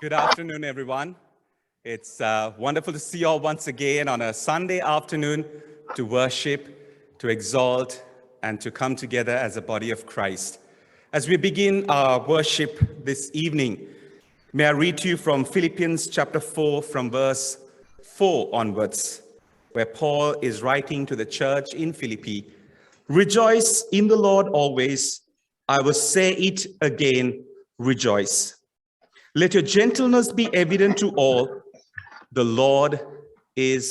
Good afternoon, everyone. It's wonderful to see you all once again on a Sunday afternoon to worship, to exalt, and to come together as a body of Christ. As we begin our worship this evening, may I read to you from Philippians chapter 4, from verse 4 onwards, where Paul is writing to the church in Philippi, "Rejoice in the Lord always. I will say it again, rejoice. Let your gentleness be evident to all. The Lord is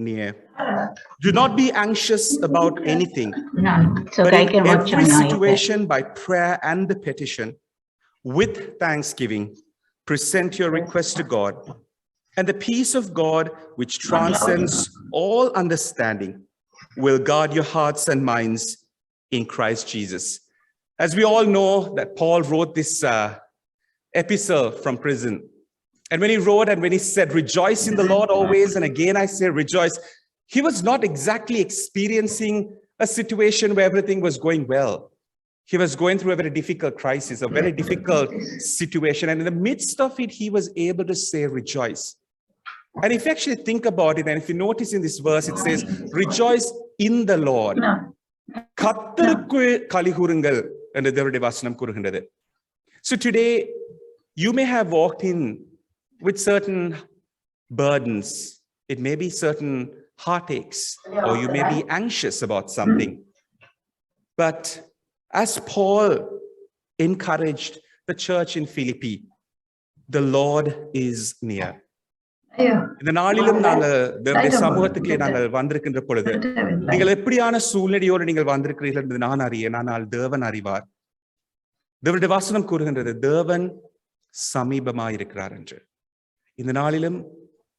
near. Do not be anxious about anything, but in every situation, by prayer and petition, with thanksgiving, present your request to God. And the peace of God, which transcends all understanding, will guard your hearts and minds in Christ Jesus." As we all know that Paul wrote this epistle from prison. And when he wrote and when he said, "Rejoice in the Lord always," and again I say rejoice, he was not exactly experiencing a situation where everything was going well. He was going through a very difficult crisis, a very difficult situation. And in the midst of it, he was able to say rejoice. And if you actually think about it, and if you notice in this verse, it says, "Rejoice in the Lord." கர்த்தருக்குள் களிகூருங்கள் என்று தேவனுடைய வசனம் கூறுகின்றது. So today, you may have walked in with certain burdens. It may be certain heartaches, or you may be anxious about something. But as Paul encouraged the church in Philippi, the Lord is near. இந்த நாளிலும் நாங்கள் தேவனுடைய சமூகத்துக்குள்ளே நாங்கள் வந்திருக்கின்ற பொழுது, நீங்கள் எப்படியான சூழ்நிலையோடு நீங்கள் வந்திருக்கிறீர்கள் என்று நான் அறியேன், ஆனால் தேவன் அறிவார். தேவனுடைய வசனம் கூறுகின்றது, தேவன் சமீபமாயிருக்கிறார் என்று. இந்த நாளிலும்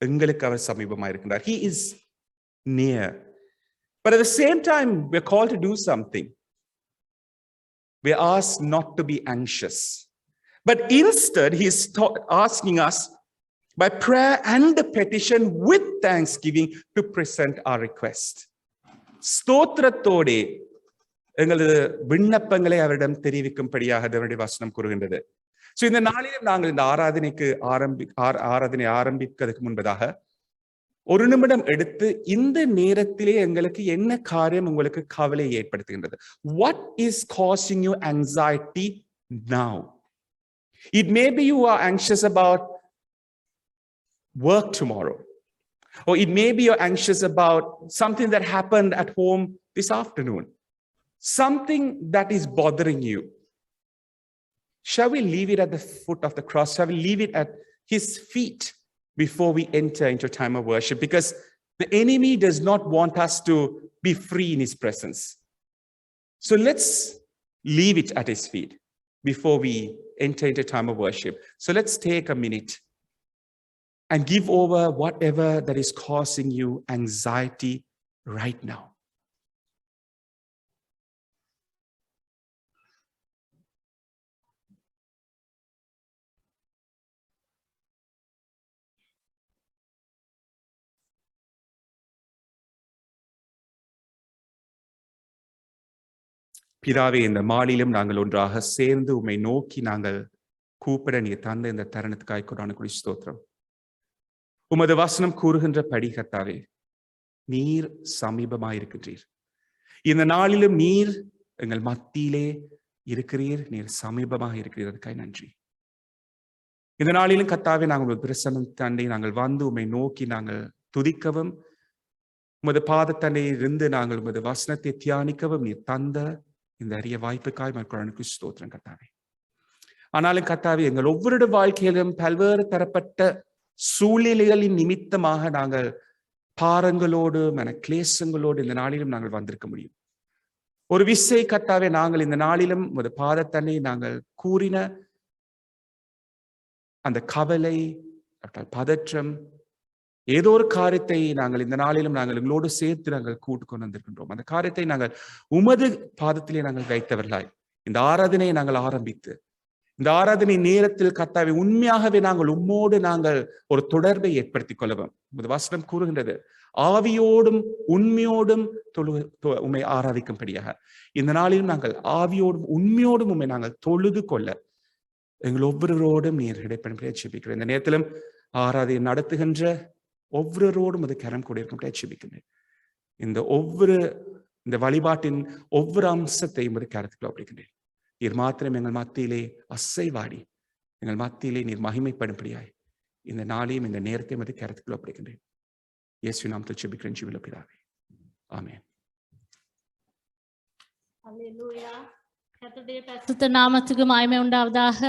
எங்களுக்கு அவர் சமீபமாயிருக்கிறார். He is near. But at the same time, we're called to do something. We're asked not to be anxious. But instead, he's asking us by prayer and petition with thanksgiving to present our request. ஸ்தோத்திரத்தோடே எங்களது விண்ணப்பங்களை அவரிடம் தெரிவிக்கும்படியாக தேவனுடைய வசனம் கூறுகின்றது. So இந்த நாளிலும் நாங்கள் இந்த ஆராதனை ஆரம்பிக்கிறதுக்கு முன்பதாக ஒரு நிமிடம் எடுத்து இந்த நேரத்திலே எங்களுக்கு என்ன காரியம் உங்களுக்கு கவலை ஏற்படுத்துகின்றது? What is causing you anxiety now? It may be you are anxious about work tomorrow, or it may be you're anxious about something that happened at home this afternoon, something that is bothering you. Shall we leave it at the foot of the cross? Shall we leave it at his feet before we enter into a time of worship? Because the enemy does not want us to be free in his presence. So let's leave it at his feet before we enter into a time of worship. So let's take a minute and give over whatever that is causing you anxiety right now. பிதாவே, இந்த மாலையிலும் நாங்கள் ஒன்றாக சேர்ந்து உம்மை நோக்கி நாங்கள் கூப்பிட நீர் தந்த இந்த தருணத்துக்காய் கொடான ஸ்தோத்திரம். உமது வசனம் கூறுகின்ற படி கர்த்தாவே, நீர் சமீபமாயிருக்கின்றீர். இந்த நாளிலும் நீர் எங்கள் மத்தியிலே இருக்கிறீர், நீர் சமீபமாக இருக்கிறீர். அதுக்காய் நன்றி. இந்த நாளிலும் கர்த்தாவே, நாங்கள் பிரசன்னம் தண்டை நாங்கள் வந்து உம்மை நோக்கி நாங்கள் துதிக்கவும், உமது பாதத்தண்டையில் இருந்து நாங்கள் உமது வசனத்தை தியானிக்கவும் நீர் தந்த இந்த அரிய வாய்ப்புக்காய் மக்களுக்கு ஸ்தோத்திரம் கர்த்தாவே. ஆனாலும் கர்த்தாவே, எங்கள் ஒவ்வொரு வாழ்க்கையிலும் பல்வேறு தரப்பட்ட சூழ்நிலைகளின் நிமித்தமாக நாங்கள் பாரங்களோடு கிளேசங்களோடு இந்த நாளிலும் நாங்கள் வந்திருக்க முடியும். ஒரு விசை கர்த்தாவே, நாங்கள் இந்த நாளிலும் ஒரு பாதத்தன்னை நாங்கள் கூறின அந்த கவலை, பதற்றம், ஏதோ ஒரு காரியத்தை நாங்கள் இந்த நாளிலும் நாங்கள் எங்களோடு சேர்த்து நாங்கள் கூட்டு கொண்டு வந்திருக்கின்றோம். அந்த காரியத்தை நாங்கள் உமது பாதத்திலே நாங்கள் வைத்தவர்களாய் இந்த ஆராதனையை நாங்கள் ஆரம்பித்து, இந்த ஆராதனை நேரத்தில் கர்த்தாவே உண்மையாகவே நாங்கள் உம்மோடு நாங்கள் ஒரு தொடர்பை ஏற்படுத்திக் கொள்ளவும் உமது வசனம் கூறுகின்றது, ஆவியோடும் உண்மையோடும் உம்மை ஆராதிக்கும்படியாக இந்த நாளிலும் நாங்கள் ஆவியோடும் உண்மையோடும் உம்மை நாங்கள் தொழுது கொள்ள எங்கள் ஒவ்வொருவரோடும் நீர் இடைப்பட ஜெபிக்கிறேன். இந்த நேரத்திலும் ஆராதனை நடத்துகின்ற ஒவ்வொருவரோடும் அது கரம் கூட இருக்க ஜெபிக்கிறேன். இந்த வழிபாட்டின் ஒவ்வொரு அம்சத்தையும் ஒரு கருத்துக்கள் ஒப்பிடுகின்றேன். நீர் மாத்திரம் எங்கள் மத்தியிலே அசைவாடி எங்கள் மத்தியிலே நீர் மகிமைப்படும்படியாய் இந்த நாளையும் இந்த நேரத்தையும் அது கருத்துக்கள் ஒப்பிடுகின்றேன். இயேசு நாமத்தில் ஜெபிக்கிறேன் ஜீவனுள்ள பிதாவே. ஆமென். அல்லேலூயா. கர்த்தருடைய பரிசுத்த நாமத்துக்கு மகிமை உண்டாவதாக.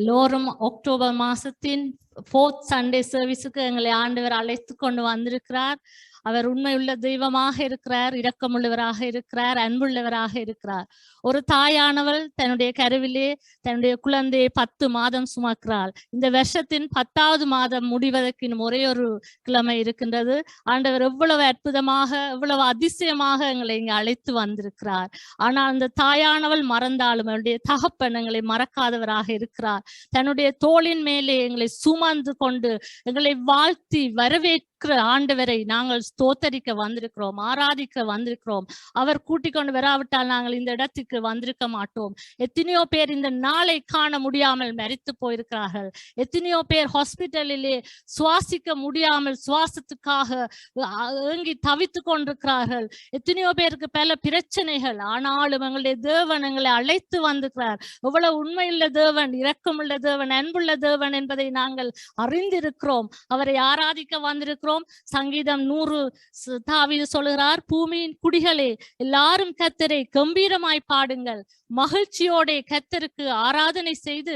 எல்லோரும் அக்டோபர் மாசத்தின் 4th சண்டே சர்வீஸுக்கு எங்களை ஆண்டவர் அழைத்து கொண்டு வந்திருக்கிறார். அவர் உண்மையுள்ள தெய்வமாக இருக்கிறார், இரக்கமுள்ளவராக இருக்கிறார், அன்புள்ளவராக இருக்கிறார். ஒரு தாயானவள் தன்னுடைய கருவிலே தன்னுடைய குழந்தையை 10 மாதம் சுமக்கிறாள். இந்த வருஷத்தின் 10வது மாதம் முடிவதற்கு இன்னும் ஒரே ஒரு கிழமை இருக்கின்றது. ஆண்டவர் எவ்வளவு அற்புதமாக எவ்வளவு அதிசயமாக எங்களை இங்கு அழைத்து வந்திருக்கிறார். ஆனால் அந்த தாயானவள் மறந்தாலும் அவருடைய தகப்பன் எங்களை மறக்காதவராக இருக்கிறார். தன்னுடைய தோளின் மேலே எங்களை சுமந்து கொண்டு எங்களை வாழ்த்தி வரவேற்கிற ஆண்டவரை நாங்கள் ஸ்தோத்தரிக்க வந்திருக்கிறோம், ஆராதிக்க வந்திருக்கிறோம். அவர் கூட்டிக் கொண்டு வராவிட்டால் நாங்கள் இந்த இடத்துக்கு வந்திருக்க மாட்டோம். எத்தனையோ பேர் இந்த நாளை காண முடியாமல் மரித்து போயிருக்கிறார்கள். எத்தனையோ பேர் ஹாஸ்பிட்டலிலே சுவாசிக்க முடியாமல் சுவாசத்துக்காக ஏங்கி தவித்து கொண்டிருக்கிறார்கள். எத்தனையோ பேருக்கு பல பிரச்சனைகள். ஆனாலும் எங்களுடைய தேவன் எங்களை அழைத்து வந்திருக்கிறார். எவ்வளவு உண்மையுள்ள தேவன், இரக்கமுள்ள தேவன், அன்புள்ள தேவன் என்பதை நாங்கள் அறிந்திருக்கிறோம். அவரை ஆராதிக்க வந்திருக்கிறோம். சங்கீதம் 100 தாவீது சொல்கிறார், பூமியின் குடிகளே எல்லாரும் கர்த்தரை கம்பீரமாய் பாடுங்கள், மகிழ்ச்சியோட கர்த்தருக்கு ஆராதனை செய்து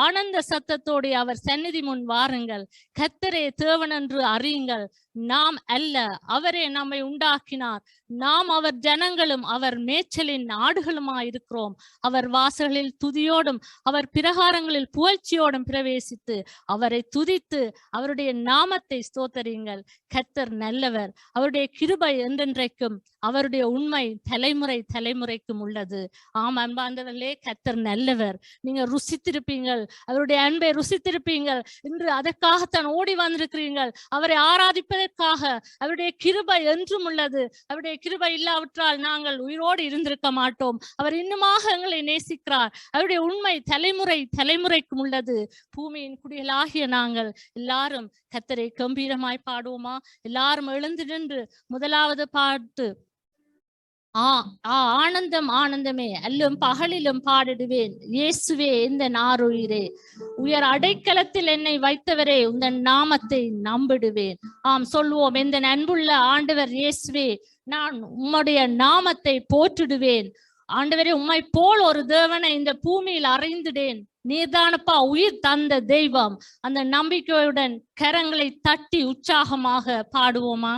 ஆனந்த சத்தத்தோடு அவர் சந்நிதி முன் வாருங்கள். கர்த்தரே தேவன் என்று அறியுங்கள், நாம் அல்ல, அவரே நம்மை உண்டாக்கினார். நாம் அவர் ஜனங்களும் அவர் மேய்ச்சலின் ஆடுகளுமாயிருக்கிறோம். அவர் வாசல்களில் துதியோடும் அவர் பிரகாரங்களில் புகழ்ச்சியோடும் பிரவேசித்து அவரை துதித்து அவருடைய நாமத்தை ஸ்தோத்தரியுங்கள். கர்த்தர் நல்லவர், அவருடைய கிருபை என்றென்றைக்கும், அவருடைய உண்மை தலைமுறை தலைமுறைக்கும் உள்ளது. ஆம் அன்பார்ந்தவர்களே, கர்த்தர் நல்லவர். நீங்க ருசித்திருப்பீங்கள், அவருடைய அன்பை ருசித்திருப்பீங்கள். இன்று அதற்காகத்தான் ஓடி வந்திருக்கிறீர்கள், அவரை ஆராதிப்பதற்காக. அவருடைய கிருபை என்றும் உள்ளது. அவருடைய கிருபை இல்லாவிட்டால் நாங்கள் உயிரோடு இருந்திருக்க மாட்டோம். அவர் இன்னுமாக எங்களை நேசிக்கிறார். அவருடைய உண்மை தலைமுறை தலைமுறைக்கும் உள்ளது. பூமியின் குடிகளாகிய நாங்கள் எல்லாரும் கர்த்தரை கம்பீரமாய் பாடுவோமா? எல்லாரும் எழுந்து நின்று முதலாவது பாட்டு, ஆனந்தம் ஆனந்தமே அல்லும் பகலிலும் பாடிடுவேன், இயேசுவே இந்த நாருயிரே, உயர் அடைக்கலத்தில் என்னை வைத்தவரே உந்தன் நாமத்தை நம்பிடுவேன். ஆம் சொல்வோம், எந்த அன்புள்ள ஆண்டவர் இயேசுவே, நான் உம்முடைய நாமத்தை போற்றிடுவேன். ஆண்டவரே, உம்மை போல் ஒரு தேவனை இந்த பூமியில் அறிந்திடேன். நீர்தானப்பா உயிர் தந்த தெய்வம். அந்த நம்பிக்கையுடன் கரங்களை தட்டி உற்சாகமாக பாடுவோமா?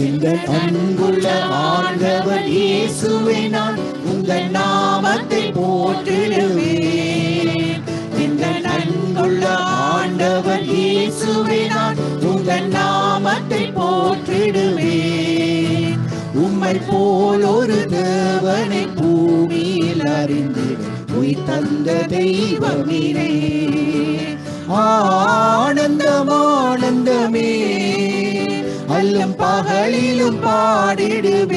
எங்கள் அன்புள்ள ஆண்டவர் இயேசுவே, நான் உங்கள் நாமத்தை போற்றிடுவேன். எங்கள் அன்புள்ள ஆண்டவர் இயேசுவே, நான் உங்கள் நாமத்தை போற்றிடுவேன். உம்மை போல் ஒரு தேவனை பூமியில் அறிந்திட உயிர் தந்த தெய்வமினே. ஆனந்தம் ஆனந்தமே அல்லும் பகலிலும் பாடிடுவேன்,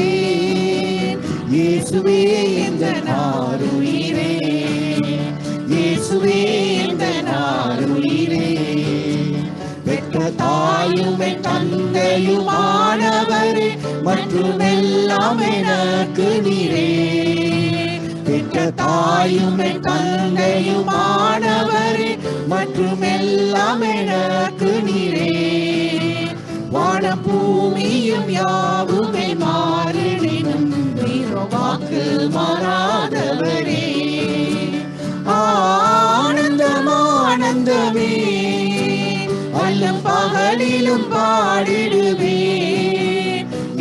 இயேசுவே இந்த நாருயிரே, இயேசுவே இந்த நாருயிரே. பெற்ற தாயுமே தந்தையுமானவரே, மற்றும் எல்லாம் எனக்கு நீரே. பெற்ற தாயுமே தந்தையுமானவரே, மற்றும் எல்லாம் எனக்கு நீரே. வானம் பூமியும் யாவுமே மாறிடினும் வாக்கு மாறாதவரே. ஆனந்தம் ஆனந்தமே அல்லும் பகலிலும் பாடிடுவேன்,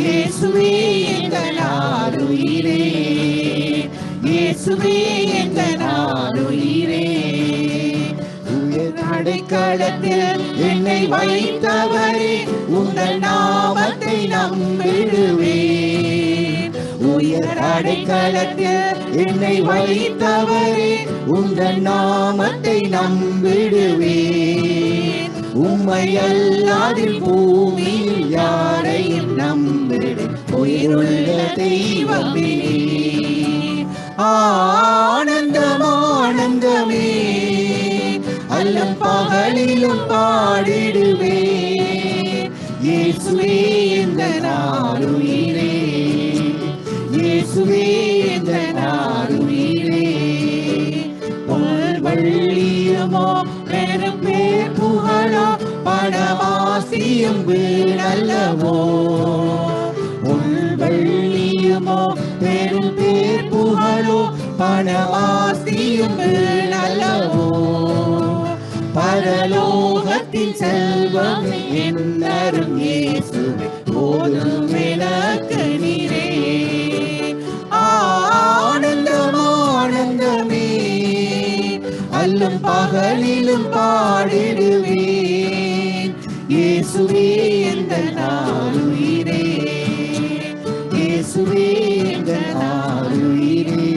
இயேசுவே இந்த நாருயிரே, இயேசுவே இந்த நாருயிரே. அடைக்கலத்தில் என்னை வைத்தவரே, உங்கள் நாமத்தை நம்பிடுவேன். உயர் அடைக்கலத்தில் என்னை வைத்தவரே, உந்தன் நாமத்தை நம்பிடுவேன். உம்மை அல்லாதில் பூமியில் யாரையும் நம்பிடுவேன். உயிருள்ள தெய்வமே, ஆனந்தம் ஆனந்தமே, அல்லும் பகலிலும் பாடிடுவேன். இயேசுவே எந்தன் ஆருயிரே, இயேசுவே எந்தன் ஆருயிரே. வள்ளியுமோ பெரும் பேர் புகழோ பணவாசியும் வீணல்லவோ. வள்ளியுமோ பெரும் பேர் புகழோ பணவாசியும் வீணல்லவோ. பரலோகத்தின் செல்வமே என்னரும் இயேசுவே, போதும் எனக்கு நீரே. ஆனந்தம் ஆனந்தமே, அல்லும் பகலிலும் பாடிடுவேன். இயேசுவே எந்தன் ஆருயிரே, இயேசுவே எந்தன் ஆருயிரே.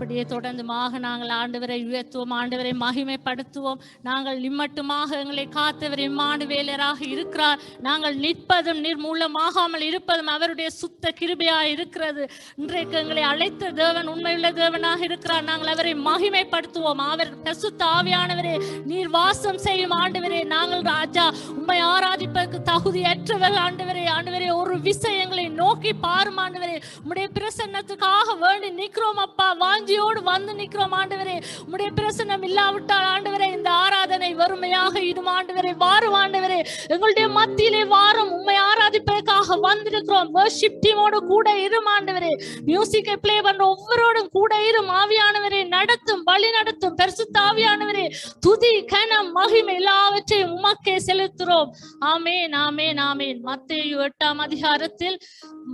அப்படியே தொடர்ந்துமாக நாங்கள் ஆண்டவரை உயர்த்துவோம், ஆண்டவரை மகிமைப்படுத்துவோம். நாங்கள் நிம்மட்டுமாக எங்களை காத்தவர் இம்மானுவேலராக இருக்கிறார். நாங்கள் நிற்பதும் நிர்மூலமாகாமல் இருப்பதும் அவருடைய சுத்த கிருபையாக இருக்கிறது. இன்றைக்கு எங்களை அழைத்த தேவன் உண்மையுள்ள தேவனாக இருக்கிறார். நாங்கள் அவரை மகிமைப்படுத்துவோம். அவர் பரிசுத்த ஆவியானவரே, நீர் வாசம் செய்யும் ஆண்டவரே. நாங்கள் ராஜா உம்மை ஆராதிப்பதற்கு தகுதியற்றவர்கள் ஆண்டவரே. ஆண்டவரே, ஒரு விஷயங்களை நோக்கி பாரும் ஆண்டவரே. உம்முடைய பிரசன்னத்துக்காக வேண்டி நிற்கிறோம் அப்பா, வாஞ்சியோடு வந்து நிற்கிறோம் ஆண்டவரே. உம்முடைய பிரசன்னம் இல்லாவிட்டால் ஆண்டவரே இந்த ஆராதனை வறுமையாக இடும் ஆண்டவரே. வாரும் ஆண்டவரே, எங்களுடைய மத்தியிலே வாரும். உம்மை ஆராதிப்பதற்காக வந்திருக்கிறோம். வர்ஷிப் டீமோடு கூட இரும் ஆண்டவரே. மியூசிக்கை பிளே பண்ற ஒவ்வொருவரும் கூட இரும் ஆவியானவரே. நடத்தும், வழி நடத்தும் பரிசுத்த ஆவியானவரே. துதி கனம் மகிமை எல்லாவற்றையும் உமக்கே செலுத்துறோம். ஆமேன் ஆமேன் ஆமேன். மத்தேயு 8ஆம் அதிகாரத்தில்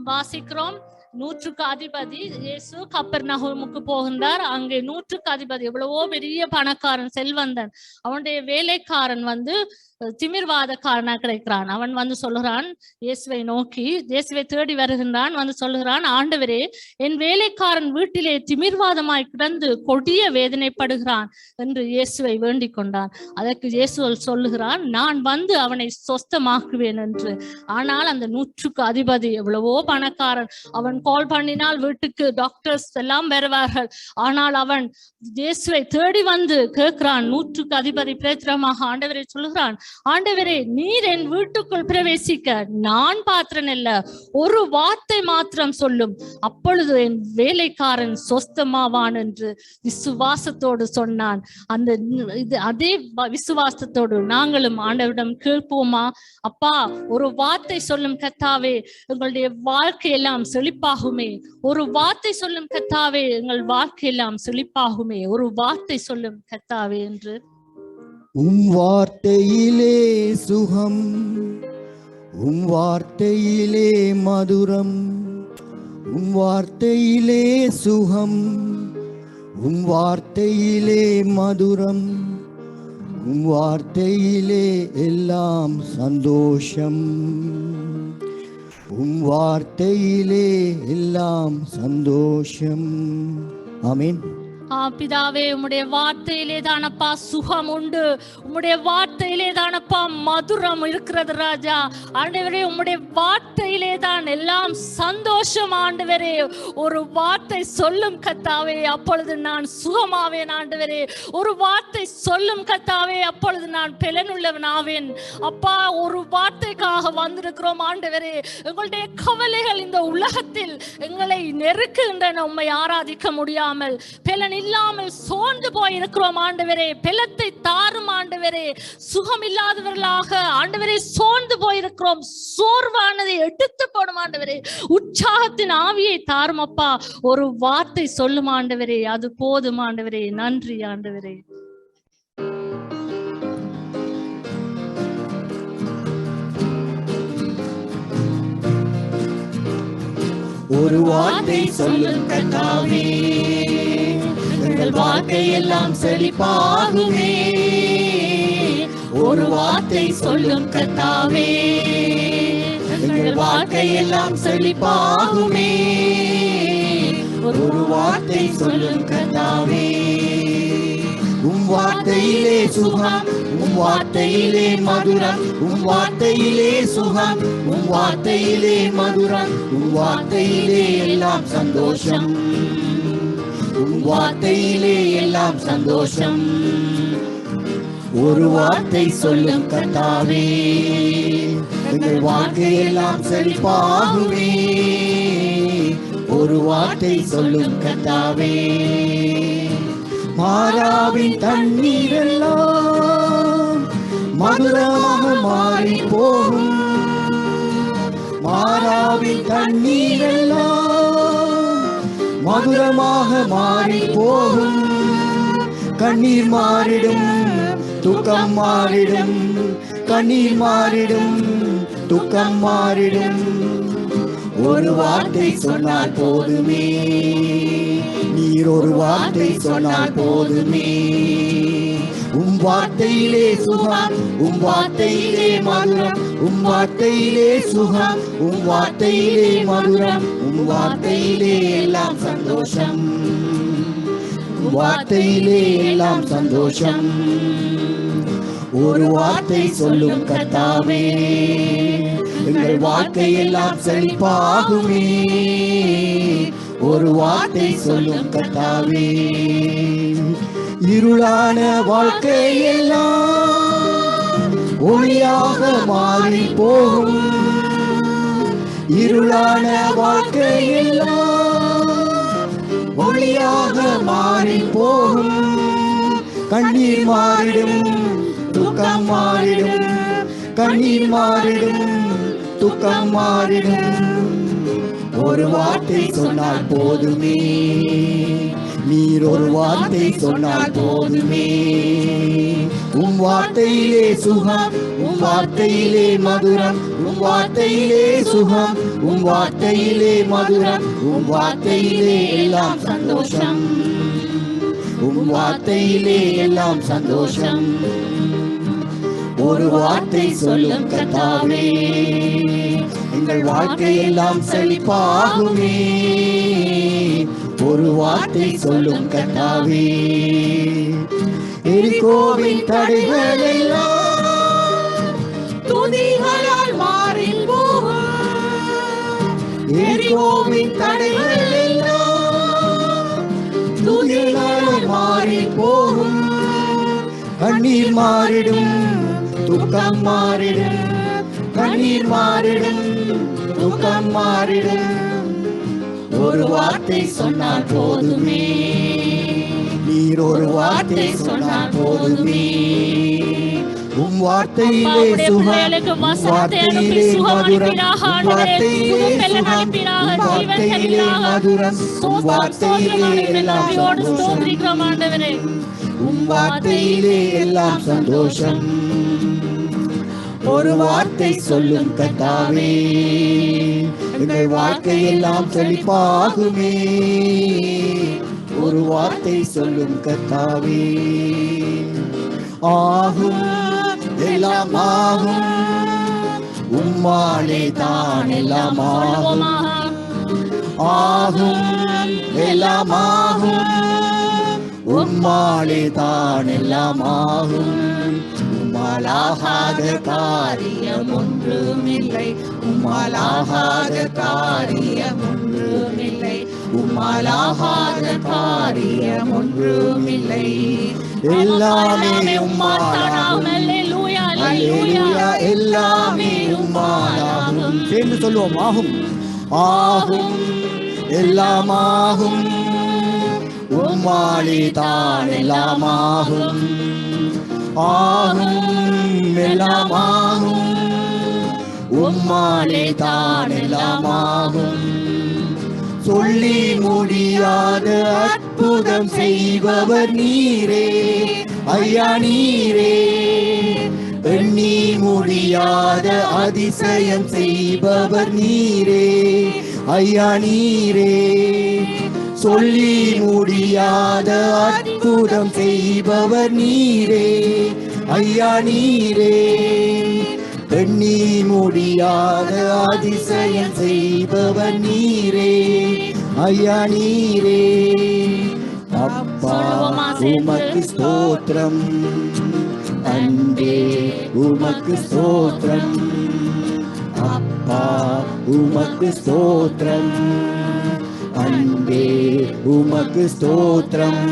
வாசிக்கிறோம். 100க்கு அதிபதி இயேசு கப்பர்நகூமுக்கு போகின்றார். அங்கே 100க்கு அதிபதி எவ்வளவோ பெரிய பணக்காரன், செல்வந்தன். அவனுடைய வேலைக்காரன் திமிர்வாதக்காரனா கிடைக்கிறான். அவன் சொல்லுகிறான், இயேசுவை நோக்கி, இயேசுவை தேடி வருகின்றான். சொல்லுகிறான், ஆண்டவரே, என் வேலைக்காரன் வீட்டிலே திமிர்வாதமாய் கிடந்து கொடிய வேதனைப்படுகிறான் என்று இயேசுவை வேண்டிக் கொண்டான். அதற்கு இயேசு சொல்லுகிறான், நான் அவனை சொஸ்தமாக்குவேன் என்று. ஆனால் அந்த 100க்கு அதிபதி எவ்வளவோ பணக்காரன். அவன் கால் பண்ணினால் வீட்டுக்கு டாக்டர்ஸ் எல்லாம் வருவார்கள். ஆனால் அவன் இயேசுவை தேடி கேட்கிறான். 100க்கு அதிபதி பிரேத்திரமாக ஆண்டவரை சொல்லுகிறான், ஆண்டவரே, நீர் என் வீட்டுக்குள் பிரவேசிக்க நான் பாத்திரன் அல்ல. ஒரு வார்த்தை மாத்திரம் சொல்லும், அப்பொழுது என் வேலைக்காரன் சொஸ்தமாவான் என்று விசுவாசத்தோடு சொன்னான். அதே விசுவாசத்தோடு நாங்களும் ஆண்டவரிடம் கேட்போமா? அப்பா, ஒரு வார்த்தை சொல்லும் கர்த்தாவே, எங்களுடைய வாழ்க்கையெல்லாம் செழிப்பாகுமே. ஒரு வார்த்தை சொல்லும் கர்த்தாவே, எங்கள் வாழ்க்கையெல்லாம் செழிப்பாகுமே. ஒரு வார்த்தை சொல்லும் கர்த்தாவே என்று. வார்த்தையிலே சுகம், வார்த்தையிலே மதுரம், வார்த்தையிலே சுகம், வார்த்தையிலே மதுரம், வார்த்தையிலே எல்லாம் சந்தோஷம், வார்த்தையிலே எல்லாம் சந்தோஷம். ஆமீன். பிதாவே, உம்முடைய வார்த்தையிலே தானப்பா சுகம் உண்டு. உம்முடைய வார்த்தையிலே தானப்பா மதுரம் இருக்கிறது ராஜா. ஆண்டவரே, உம்முடைய வார்த்தையிலே தான் எல்லாம் சந்தோஷம் ஆண்டவரே. ஒரு வார்த்தை சொல்லும் கர்த்தாவே, அப்பொழுது நான் சுகமாவேன் ஆண்டவரே. ஒரு வார்த்தை சொல்லும் கர்த்தாவே, அப்பொழுது நான் பலனுள்ளவனாவேன். அப்பா, ஒரு வார்த்தைக்காக வந்திருக்கிறோம் ஆண்டவரே. எங்களுடைய கவலைகள் இந்த உலகத்தில் எங்களை நெருக்குகின்றன. உம்மை ஆராதிக்க முடியாமல் பலன் இல்லாமல் சோர்ந்து போய் இருக்கிறோம் ஆண்டவரே. பலத்தை தாரும் ஆண்டவரே. சுகம் இல்லாதவர்களாக ஆண்டவரே சோர்ந்து போயிருக்கிறோம். சோர்வானதை எடுத்து போடும் ஆண்டவரே. உற்சாகத்தின் ஆவியை தாரும் அப்பா. ஒரு வார்த்தை சொல்லும் ஆண்டவரே, அது போதும் ஆண்டவரே. நன்றி ஆண்டவரே. ஒரு வார்த்தை சொல்லும் கர்த்தாவே, எங்கள் வாழ்க்கை எல்லாம் செழிப்பாகுமே. ஒரு வார்த்தை சொல்லும் கர்த்தாவே, எங்கள் வாழ்க்கை எல்லாம் செழிப்பாகுமே. ஒரு வார்த்தை சொல்லும் கர்த்தாவே, உம் வார்த்தையிலே சுகம், உம் வார்த்தையிலே மதுரம், உம் வார்த்தையிலே சுகம், உம் வார்த்தையிலே மதுரம், உம் வார்த்தையிலே எல்லாம் சந்தோஷம், உம் வார்த்தையிலே எல்லாம் சந்தோஷம். ஒரு வார்த்தை சொல்லும் கர்த்தாவே, எங்கள் வாழ்க்கை எல்லாம் செழிப்பாகுமே. ஒரு வார்த்தை சொல்லும் கர்த்தாவே, மாறாவின் தண்ணீர் எல்லாம் மதுரமாக மாறி போகும். மாறாவின் தண்ணீர் எல்லாம் மதுரமாக மாறி போகும். கண்ணீர் மாறிடும், துக்கம் மாறிடும், கண்ணீர் மாறிடும், துக்கம் மாறிடும். ஒரு வார்த்தை சொன்னால் போதுமே, நீர் ஒரு வார்த்தை சொன்னால் போதுமே. உம் வார்த்தையிலே சுகம், உம் வார்த்தையிலே மதுரம், உம் வார்த்தையிலே சுகம், உம் வார்த்தையிலே மதுரம், உம் வார்த்தையிலே எல்லாம் சந்தோஷம், உம் வார்த்தையிலே எல்லாம் சந்தோஷம். ஒரு வார்த்தை சொல்லும் கர்த்தாவே, எங்கள் வாழ்க்கை எல்லாம் செழிப்பாகுமே. ஒரு வார்த்தை சொல்லும் கர்த்தாவே, இருளான வாழ்க்கை எல்லாம் ஒளியாக மாறி போகும். இருளான வாழ்க்கை எல்லாம் ஒளியாக மாறி போகும். கண்ணீர் மாறிடும், துக்கம் மாறிடும், கண்ணீர் மாறிடும், துக்கம் மாறிடும். ஒரு வார்த்தை சொன்னால் போதுமே, நீர் ஒரு வார்த்தை சொன்னால் போதுமே. உம் வார்த்தையிலே சுகம், உம் வார்த்தையிலே மதுரம், உம் வார்த்தையிலே சுகம், உம் வார்த்தையிலே மதுரம், உம் வார்த்தையிலே எல்லாம் சந்தோஷம், உம் வார்த்தையிலே எல்லாம் சந்தோஷம். ஒரு வார்த்தை சொல்லும் கர்த்தாவே, எங்கள் வாழ்க்கை எல்லாம் செழிப்பாகுமே. ஒரு வார்த்தை சொல்லும் கர்த்தாவே, எரிகோவின் தடைகள் எல்லாம் துதிகளால் மாறி போகும். எரிகோவின் தடைகள் எல்லாம் துதிகளால் மாறி போகும். கண்ணீர் மாறிடும், துக்கம் மாறிடும், கண்ணீர் மாறிடும், துக்கம் மாறிடும். ஒரு வார்த்தை சொன்னால் போதுமே, நீர் ஒரு வார்த்தை சொன்னால் போதுமே. உம் வார்த்தையிலே சுகம், உம் வார்த்தையிலே மதுரம், உம் வார்த்தையிலே சுகம், உம் வார்த்தையிலே மதுரம், உம் வார்த்தையிலே எல்லாம் சந்தோஷம், உம் வார்த்தையிலே எல்லாம் சந்தோஷம். ஒரு வார்த்தை சொல்லும் கர்த்தாவே, எங்கள் வாழ்க்கை எல்லாம் செழிப்பாகுமே. ஒரு வார்த்தை சொல்லும் கர்த்தாவே, ஆகும் எல்லாம் ஆகும், உம்மாலே தான் எல்லாம் ஆகும். ஆகும் எல்லாம் ஆகும், உம்மாலே தான் எல்லாம் ஆகும். உம்மாலாகாத காரியம் ஒன்றுமில்லை, உம்மாலாகாத காரியம் ஒன்றுமில்லை, உம்மாலாகாத காரியம் ஒன்றுமில்லை. எல்லாமே உம்மாலாகும், அல்லேலூயா, எல்லாமே உம்மாலாகும். சேர்ந்து சொல்லுவோம், ஆகும் ஆகும் எல்லாம் ஆகும், உம்மாலே தான் எல்லாம் ஆகும். ஆகும் எல்லாம் ஆகும், உம்மாலே தான் எல்லாம் ஆகும். சொல்லி முடியாத அற்புதம் செய்பவர் நீரே ஐயா, நீரே. எண்ணி முடியாத அதிசயம் செய்பவர் நீரே ஐயா, நீரே. சொல்லி முடியாத அற்புதம் செய்பவர் நீரே ஐயா, நீரே. எண்ணி முடியாத அதிசயம் செய்பவர் நீரே ஐயா நீரே. அப்பா உமக்கு ஸ்தோத்திரம், அன்பே உமக்கு ஸ்தோத்திரம், அப்பா உமக்கு ஸ்தோத்திரம், அன்பே உமக்கு ஸ்தோத்திரம்.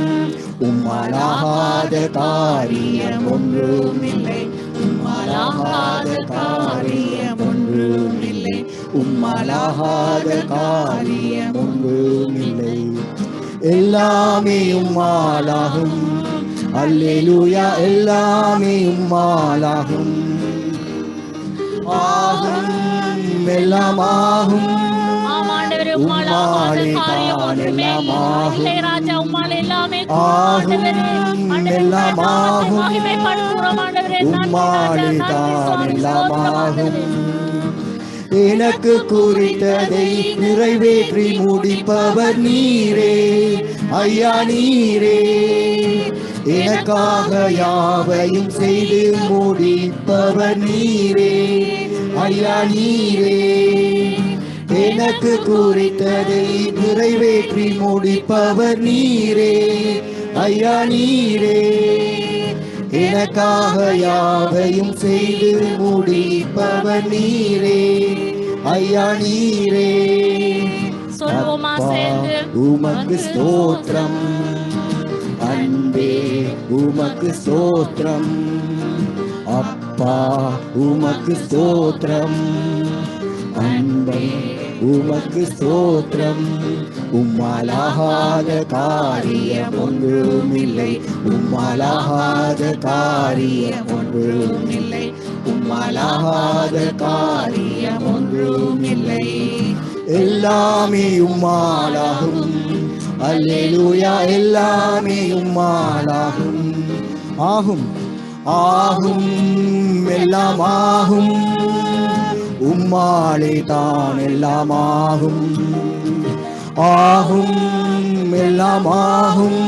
உம்மாலாகாத காரியம் ஒன்றுமில்லை, உம்மாலாகாத காரியம் ஒன்றுமில்லை, உம்மாலாகாத காரியம் ஒன்றுமில்லை. எல்லாமே உம்மாலாகும், அல்லேலூயா, எல்லாமே உம்மாலாகும். ஆகும் எல்லாம் ஆகும், உம்மாலே தான் எல்லாம் ஆகும். ஆகும் எல்லாம் ஆகும், உம்மாலே தான் எல்லாம் ஆகும். எனக்கு குறித்ததை நிறைவேற்றி முடிப்பவர் நீரே ஐயா நீரே. எனக்காக யாவையும் செய்து முடிப்பவர் நீரே ஐயா நீரே. எனக்கு குறித்ததை நிறைவேற்றி முடிப்பவர் நீரே ஐயா நீரே. எனக்காக யாவையும் செய்து முடிப்பவர் நீரே ஐயா நீரே. உமக்கு ஸ்தோத்திரம், அன்பே உமக்கு ஸ்தோத்திரம், அப்பா உமக்கு ஸ்தோத்திரம், அன்பே உமக்கு ஸ்தோத்திரம். உம்மாலாகாத காரியம் ஒன்றுமில்லை, உம்மாலாகாத காரியம் ஒன்றுமில்லை, உம்மாலாகாத காரியம் ஒன்றுமில்லை. எல்லாமே உம்மாலாகும், அல்லேலூயா, எல்லாமே உம்மாலாகும். ஆகும் ஆகும் எல்லாம் ஆகும், உம்மாலே தான் எல்லாம் ஆகும். ஆகும் எல்லாம் ஆகும்,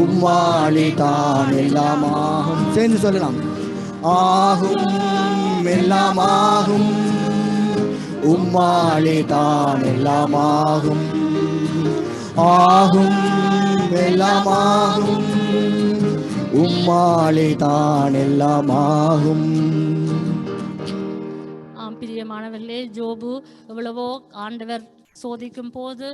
உம்மாலே தான் எல்லாம் ஆகும். சேர்ந்து சொல்லலாம். ஆகும் எல்லாம் ஆகும், உம்மாலே தான் எல்லாம் ஆகும். ஆகும் எல்லாம் ஆகும், உம்மாலே தான் எல்லாம் ஆகும். பிரியமானவர்களே, ஜோபு எவ்வளவோ ஆண்டவர் சோதிக்கும் போது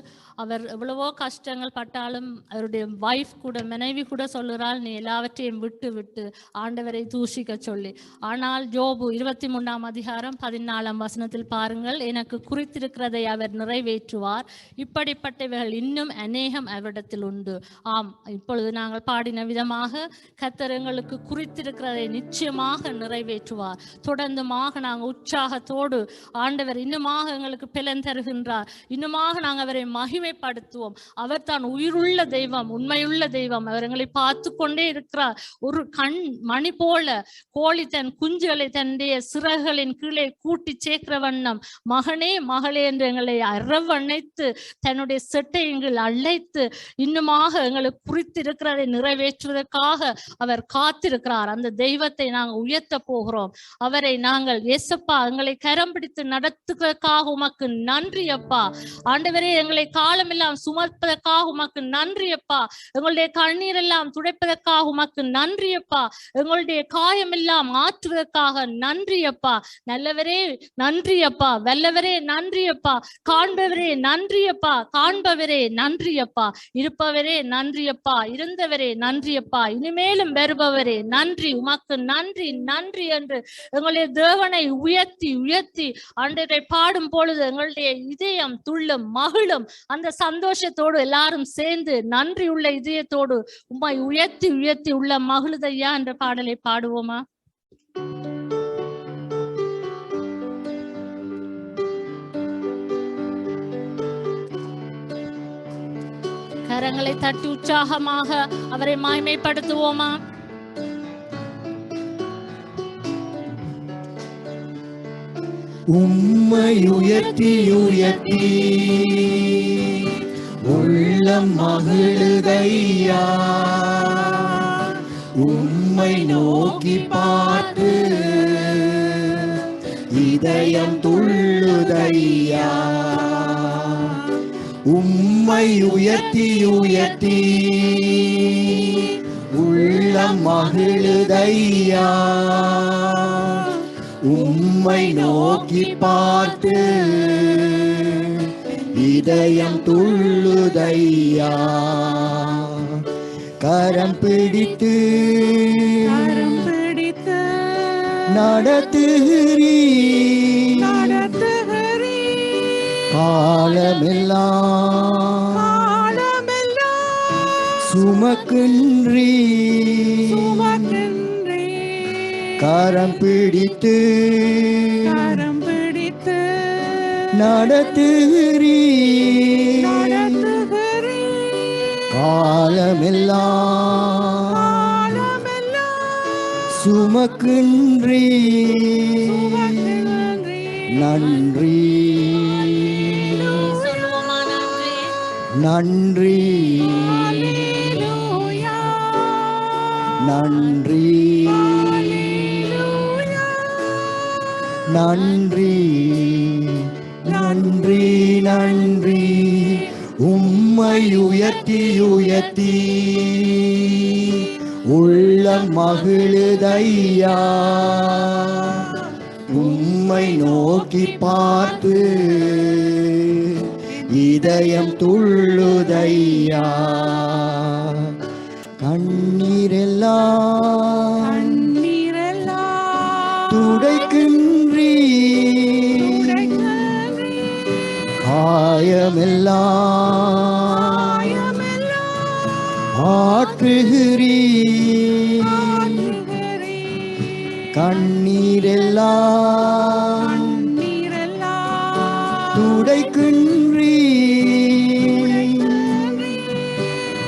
அவர் எவ்வளவோ கஷ்டங்கள் பட்டாலும் அவருடைய வைஃப் கூட, மனைவி கூட சொல்லுறாள், நீ எல்லாவற்றையும் விட்டு விட்டு ஆண்டவரை தூஷிக்க சொல்லி. ஆனால் ஜோபு 23ஆம் அதிகாரம் 14ஆம் வசனத்தில் பாருங்கள், எனக்கு குறித்திருக்கிறதை அவர் நிறைவேற்றுவார், இப்படிப்பட்டவர்கள் இன்னும் அநேகம் அவரிடத்தில் உண்டு. ஆம், இப்பொழுது நாங்கள் பாடின விதமாக கர்த்தர் எங்களுக்கு குறித்திருக்கிறதை நிச்சயமாக நிறைவேற்றுவார். தொடர்ந்துமாக நாங்கள் உற்சாகத்தோடு ஆண்டவர் இன்னுமாக எங்களுக்கு பலன் தருகின்றார், இன்னுமாக நாங்கள் அவரை மகிமைப்படுத்துவோம். அவர் தான் உயிருள்ள தெய்வம், உண்மையுள்ள தெய்வம். அவர் எங்களை பார்த்து கொண்டே இருக்கிறார். ஒரு கண் மணி போல கோழி தன் குஞ்சுகளை தன்னுடைய சிறகுகளின் கீழே கூட்டி சேர்க்கிற வண்ணம், மகனே மகளே என்று எங்களை அரவணைத்து தன்னுடைய செட்டையங்கள் அழைத்து இன்னுமாக எங்களுக்கு குறித்திருக்கிறதை நிறைவேற்றுவதற்காக அவர் காத்திருக்கிறார். அந்த தெய்வத்தை நாங்கள் உயர்த்த போகிறோம். அவரை நாங்கள் ஏசப்பா எங்களை கரம் பிடித்து நடத்துவதற்காக உமக்கு நன்றி அப்பா. ஆண்டவரே, எங்களை காலமெல்லாம் சுமப்பதற்காக உமக்கு நன்றி அப்பா. எங்களுடைய கண்ணீர் எல்லாம் துடைப்பதற்காக உமக்கு நன்றி அப்பா. எங்களுடைய காயமெல்லாம் ஆற்றுவதற்காக நன்றி அப்பா. நல்லவரே நன்றி அப்பா, வல்லவரே நன்றி அப்பா, காண்பவரே நன்றி அப்பா, காண்பவரே நன்றி அப்பா, இருப்பவரே நன்றி அப்பா, இருந்தவரே நன்றி அப்பா, இனிமேலும் வருபவரே நன்றி, உமக்கு நன்றி நன்றி என்று எங்களுடைய தேவனை உயர்த்தி உயர்த்தி ஆண்டவரை பாடும் பொழுது எங்களுடைய இதயம் துள்ளும் மகிழும். அந்த சந்தோஷத்தோடு எல்லாரும் சேர்ந்து நன்றி உள்ள இதயத்தோடு உம்மை உயர்த்தி உயர்த்தி உள்ள மகிழுதையா என்ற பாடலை பாடுவோமா? கரங்களை தட்டி உற்சாகமாக அவரை மகிமைப்படுத்துவோமா? உம்மை உயர்த்தி உயர்த்தி உள்ளம் மகிழுதையா, உம்மை நோக்கி பார்த்து இதயம் துள்ளுதையா. உம்மை உயர்த்தி உயர்த்தி உள்ளம் மகிழுதையா. உம்மை நோக்கி பார்த்து இதயம் துள்ளுதையா. கரம் பிடித்து நடத்துகிறீர் காலமெல்லாம் சுமக்கின்றீர். கரம் பிடித்து நடத்துகிறீர் காலமெல்லாம் சுமக்கின்றீர். நன்றி சொல்லுவோமா நன்றி? நன்றி நன்றி நன்றி நன்றி நன்றி. உம்மை உயர்த்தி உயர்த்தி உள்ளம் மகிழுதையா. உம்மை நோக்கி பார்த்து இதயம் துள்ளுதையா. கண்ணீரெல்லாம் துடைக்கின்றீர். காயமெல்லாம் ஆற்றுகிறீர். கண்ணீரெல்லாம் துடைக்கின்றீர்.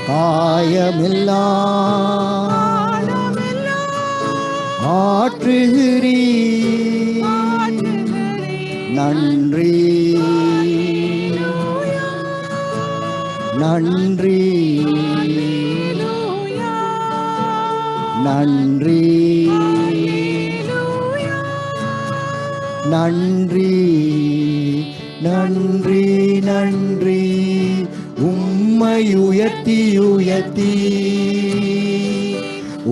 காயமெல்லாம் ஆற்றுகிறீர். நன்றி நன்றி நன்றி நன்றி நன்றி நன்றி. உம்மை உயர்த்தி உயர்த்தி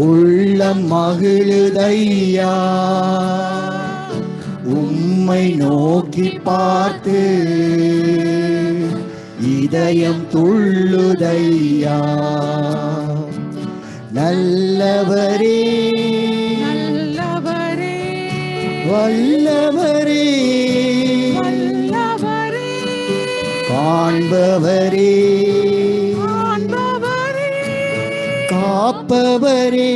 உள்ளம் மகிழுதையா. உம்மை நோக்கி பார்த்து இதயம் துள்ளுதையா. நல்லவரே வல்லவரே காண்பவரே காப்பவரே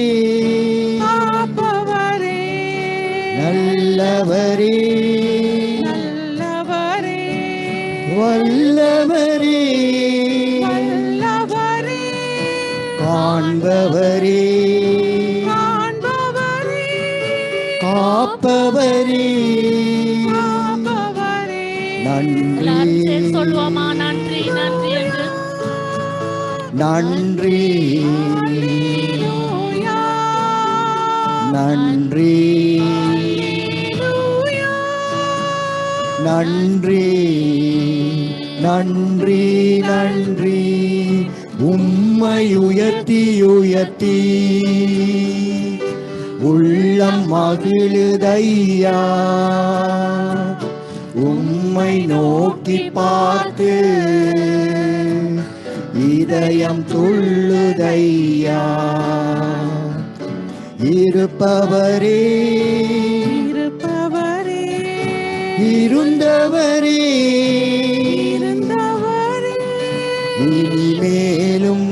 நல்லவரே வல்லவரே காண்பவரே காப்பவரே. எல்லாரும் சேர்ந்து நன்றி சொல்லுவோமா நன்றி நன்றி என்று? நன்றி நன்றி நன்றி நன்றி நன்றி. உம்மை உயர்த்தி உயர்த்தி உள்ளம் மகிழுதையா. உம்மை நோக்கி பார்த்து இதயம் துள்ளுதையா. இருப்பவரே இருந்தவரே இனிமேலும்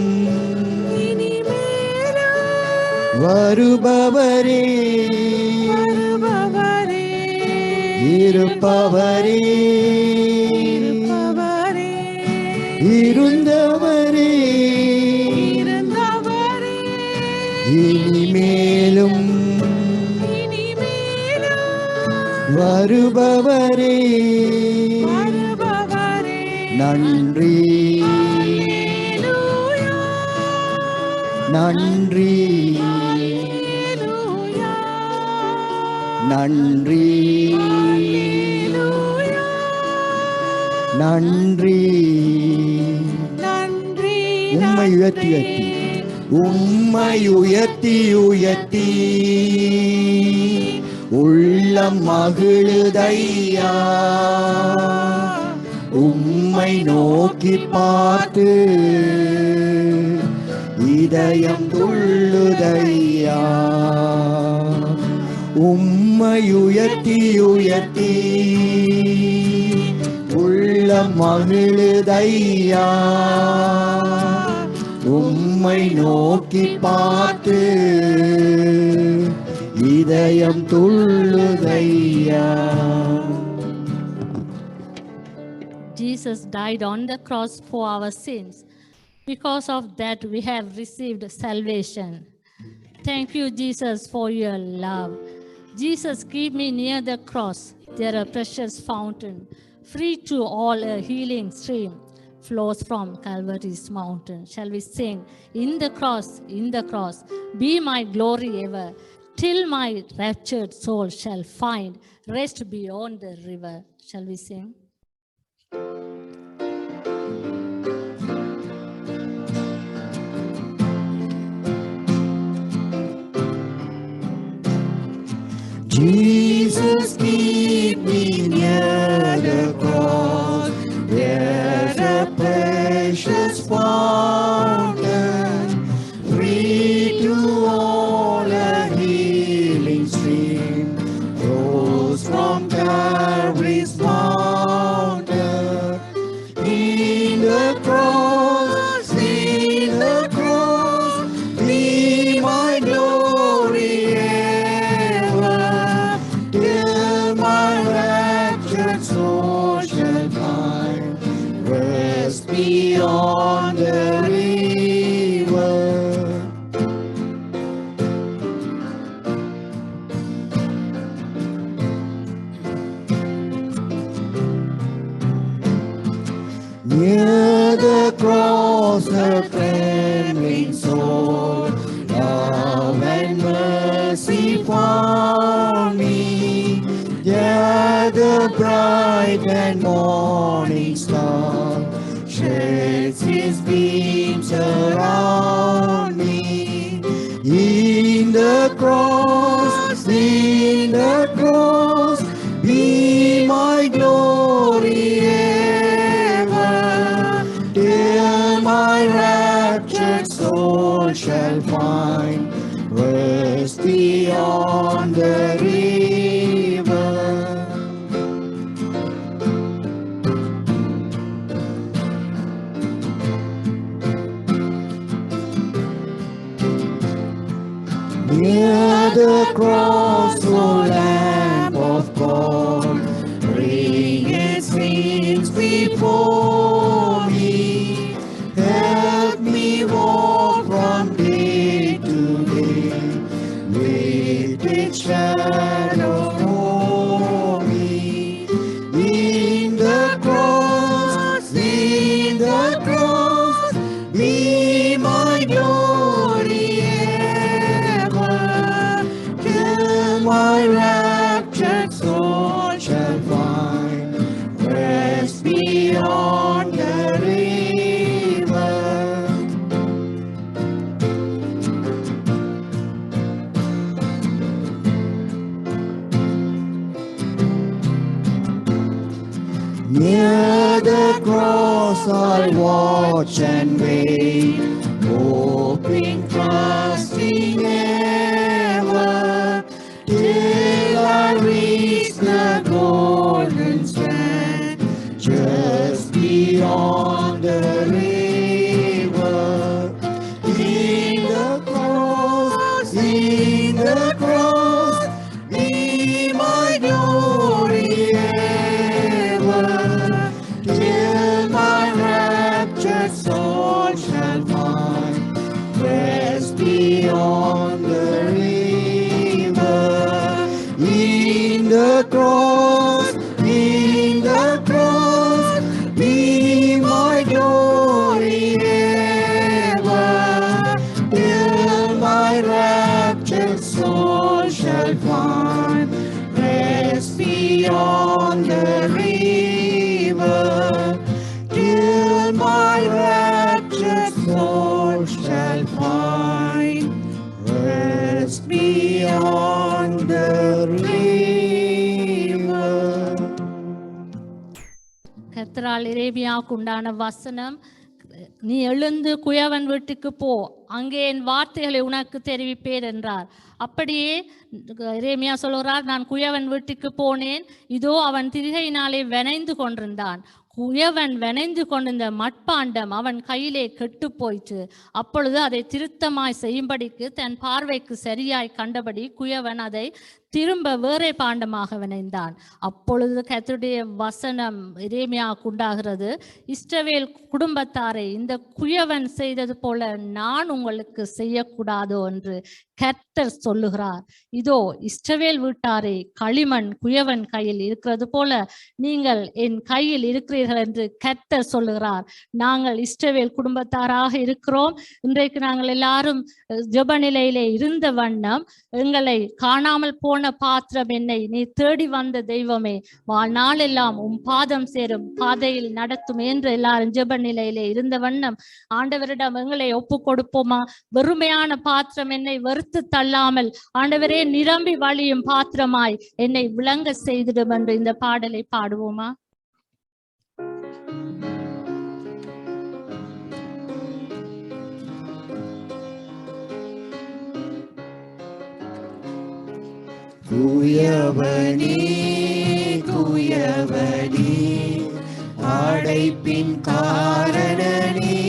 வருபவரே இருப்பவரே இருந்தவரே இனிமேலும் வருபவரே. நன்றி நன்றி நன்றி நன்றி உம்மை உயர்த்தி உம்மை உயர்த்தி உயர்த்தி உள்ளம் மகிழுதையா உம்மை நோக்கி பார்த்து இதயம் துள்ளுதையா உம்மை உயர்த்தி உயர்த்தி உள்ளம் மகிழுதையா உம்மை நோக்கி பார்த்து இதயம் துள்ளுதையா. Jesus died on the cross for our sins. Because of that, we have received salvation. Thank you, Jesus, for your love. Jesus, keep me near the cross. There a precious fountain, free to all a healing stream, flows from Calvary's mountain. Shall we sing? In the cross, be my glory ever, till my raptured soul shall find rest beyond the river. Shall we sing? Jesus, keep me near the cross. There's a precious fountain, free to all a healing stream, flows from Calvary's mountain. In the cross, be my glory ever, till my raptured soul shall find rest beyond the river. Near the cross, a trembling soul, love and mercy found me. There the bright and morning star sheds his beams around me. In the cross, be my glory ever, till my raptured soul shall find rest beyond the river. Near the cross, O Lamb of God, bring its sins before me. Help me walk from day to day, with its shadow o'er me. In the cross, be my glory ever, till my raptured soul shall find rest beyond the river. Near the cross I'll watch and wait, hoping, trusting ever, till I reach the golden strand, just beyond the river. In the cross, be my glory ever, till my raptured soul shall find rest beyond the river. In the cross, be my glory ever, till my raptured soul shall find shalt find rest beyond the river. கர்த்தரால் எரேமியாவுக்கு உண்டான வசனம், நீ எழுந்து குயவன் வீட்டுக்கு போ, அங்கே என் வார்த்தைகளை உனக்கு தெரிவிப்பேன் என்றார். அப்படியே எரேமியா சொல்கிறார், நான் குயவன் வீட்டுக்கு போனேன், இதோ அவன் திரிகையினாலே வெனைந்து கொண்டிருந்தான். குயவன் வெனைந்து கொண்டிருந்த மட்பாண்டம் அவன் கையிலே கெட்டு போயிற்று. அப்பொழுது அதை திருத்தமாய் செய்யும்படிக்கு தன் பார்வைக்கு சரியாய் கண்டபடி குயவன் அதை திரும்ப வேறே பாண்டமாக வினைந்தான். அப்பொழுது கர்த்தருடைய வசனம் எரேமியாவுக்கு உண்டாகிறது, இஸ்ரவேல் குடும்பத்தாரை இந்த குயவன் செய்தது போல நான் உங்களுக்கு செய்யக்கூடாதோ என்று கர்த்தர் சொல்லுகிறார். இதோ இஸ்ரவேல் வீட்டாரே, களிமண் குயவன் கையில் இருக்கிறது போல நீங்கள் என் கையில் இருக்கிறீர்கள் என்று கர்த்தர் சொல்லுகிறார். நாங்கள் இஸ்ரவேல் குடும்பத்தாராக இருக்கிறோம். இன்றைக்கு நாங்கள் எல்லாரும் ஜெப நிலையிலே இருந்த வண்ணம், எங்களை காணாமல் போன பாத்திரம் என்னை நீ தேடி வந்த தெய்வமே, வாழ்நாளெல்லாம் உம் பாதம் சேரும் பாதையில் நடத்தும் என்று எல்லாரும் ஜெப நிலையிலே இருந்த வண்ணம் ஆண்டவரிடம் எங்களை ஒப்பு கொடுப்போமா? வெறுமையான பாத்திரம் என்னை வெறுத்து தள்ளாமல் ஆண்டவரே நிரம்பி வழியும் பாத்திரமாய் என்னை விளங்க செய்திடும் என்று இந்த பாடலை பாடுவோமா? குயவனே குயவனே, அடைப்பின் காரணனே,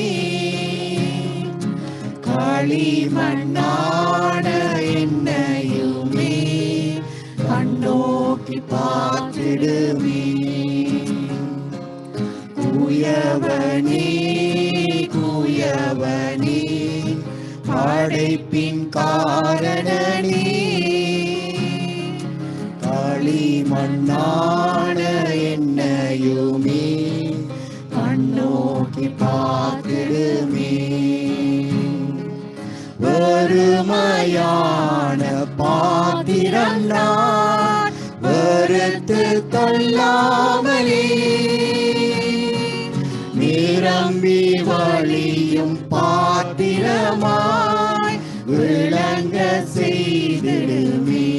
களிமண்ணான என்னையுமே கண்ணோக்கி பார்த்திடுமே. குயவனே குயவனே, அடைப்பின் காரணனே, களிமண்ணான என்னையுமே கண்ணோக்கி பார்த்திடுமே. வெறுமையான பாத்திரம் நான் வெறுத்து தள்ளாமலே, நிரம்பி வழியும் பாத்திரமாய் விளங்க செய்திடுமே.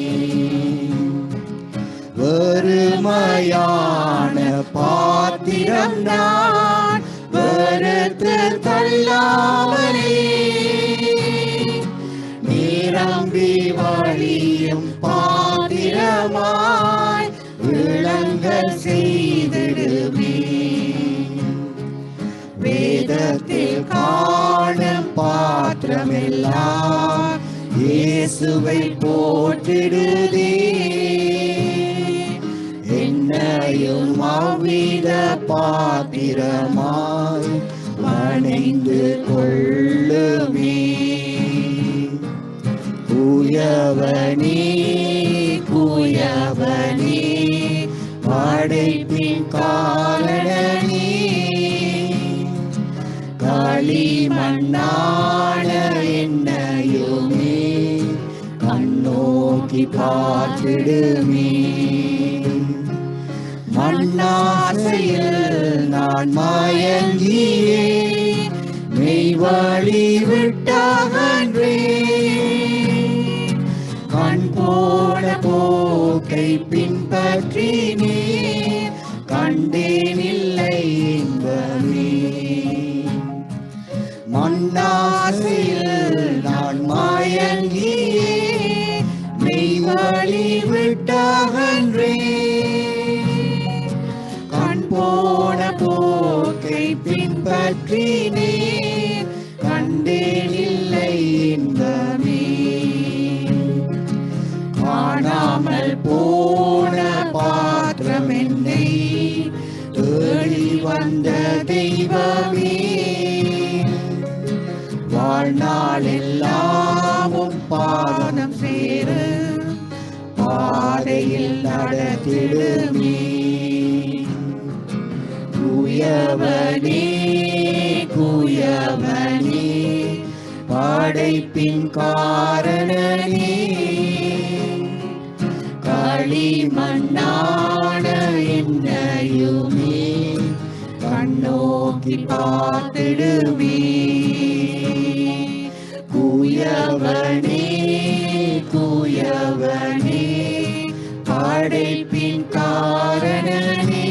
வெறுமையான பாத்திரம் நான் வெறுத்து தள்ளாமலே, நிரம்பி வழியும் பாத்திரமாய் விளங்க செய்திடுமே. வேதத்தில் காணும் பாத்திரமெல்லாம் இயேசுவை போற்றிடுதே. என்னையும் அவ்வித பாத்திரமாய் வணைந்து கொள்ளுமே. குயவனே குயவனே, படைப்பின் காரணனே, களிமண்ணான என்னையுமே கண்ணோக்கி பார்த்திடுமே. மண்ணாசையில் நான் மயங்கியே மெய்வழி விட்டகன்றே, கண் போன போக்கை பின்பற்றினே கண்டேனில்லை இன்பமே. மண்ணாசையில் நான் மயங்கியே மெய்வழி விட்டகன்றே, போன போக்கை பின்பற்றினே கண்டேனில்லை இன்பமே. காணாமல் போன பாத்திரம் என்னை தேடி வந்த தெய்வமே, வாழ்நாள் எல்லாமும் பாதம் சேரு பாதையில் நடத்திடுமே. குயவனே குயவனே, படைப்பின் காரணனே, களிமண்ணான என்னையுமே கண்ணோக்கி பார்த்திடுமே. தூயவனே தூயவனே படைப்பின் காரணனே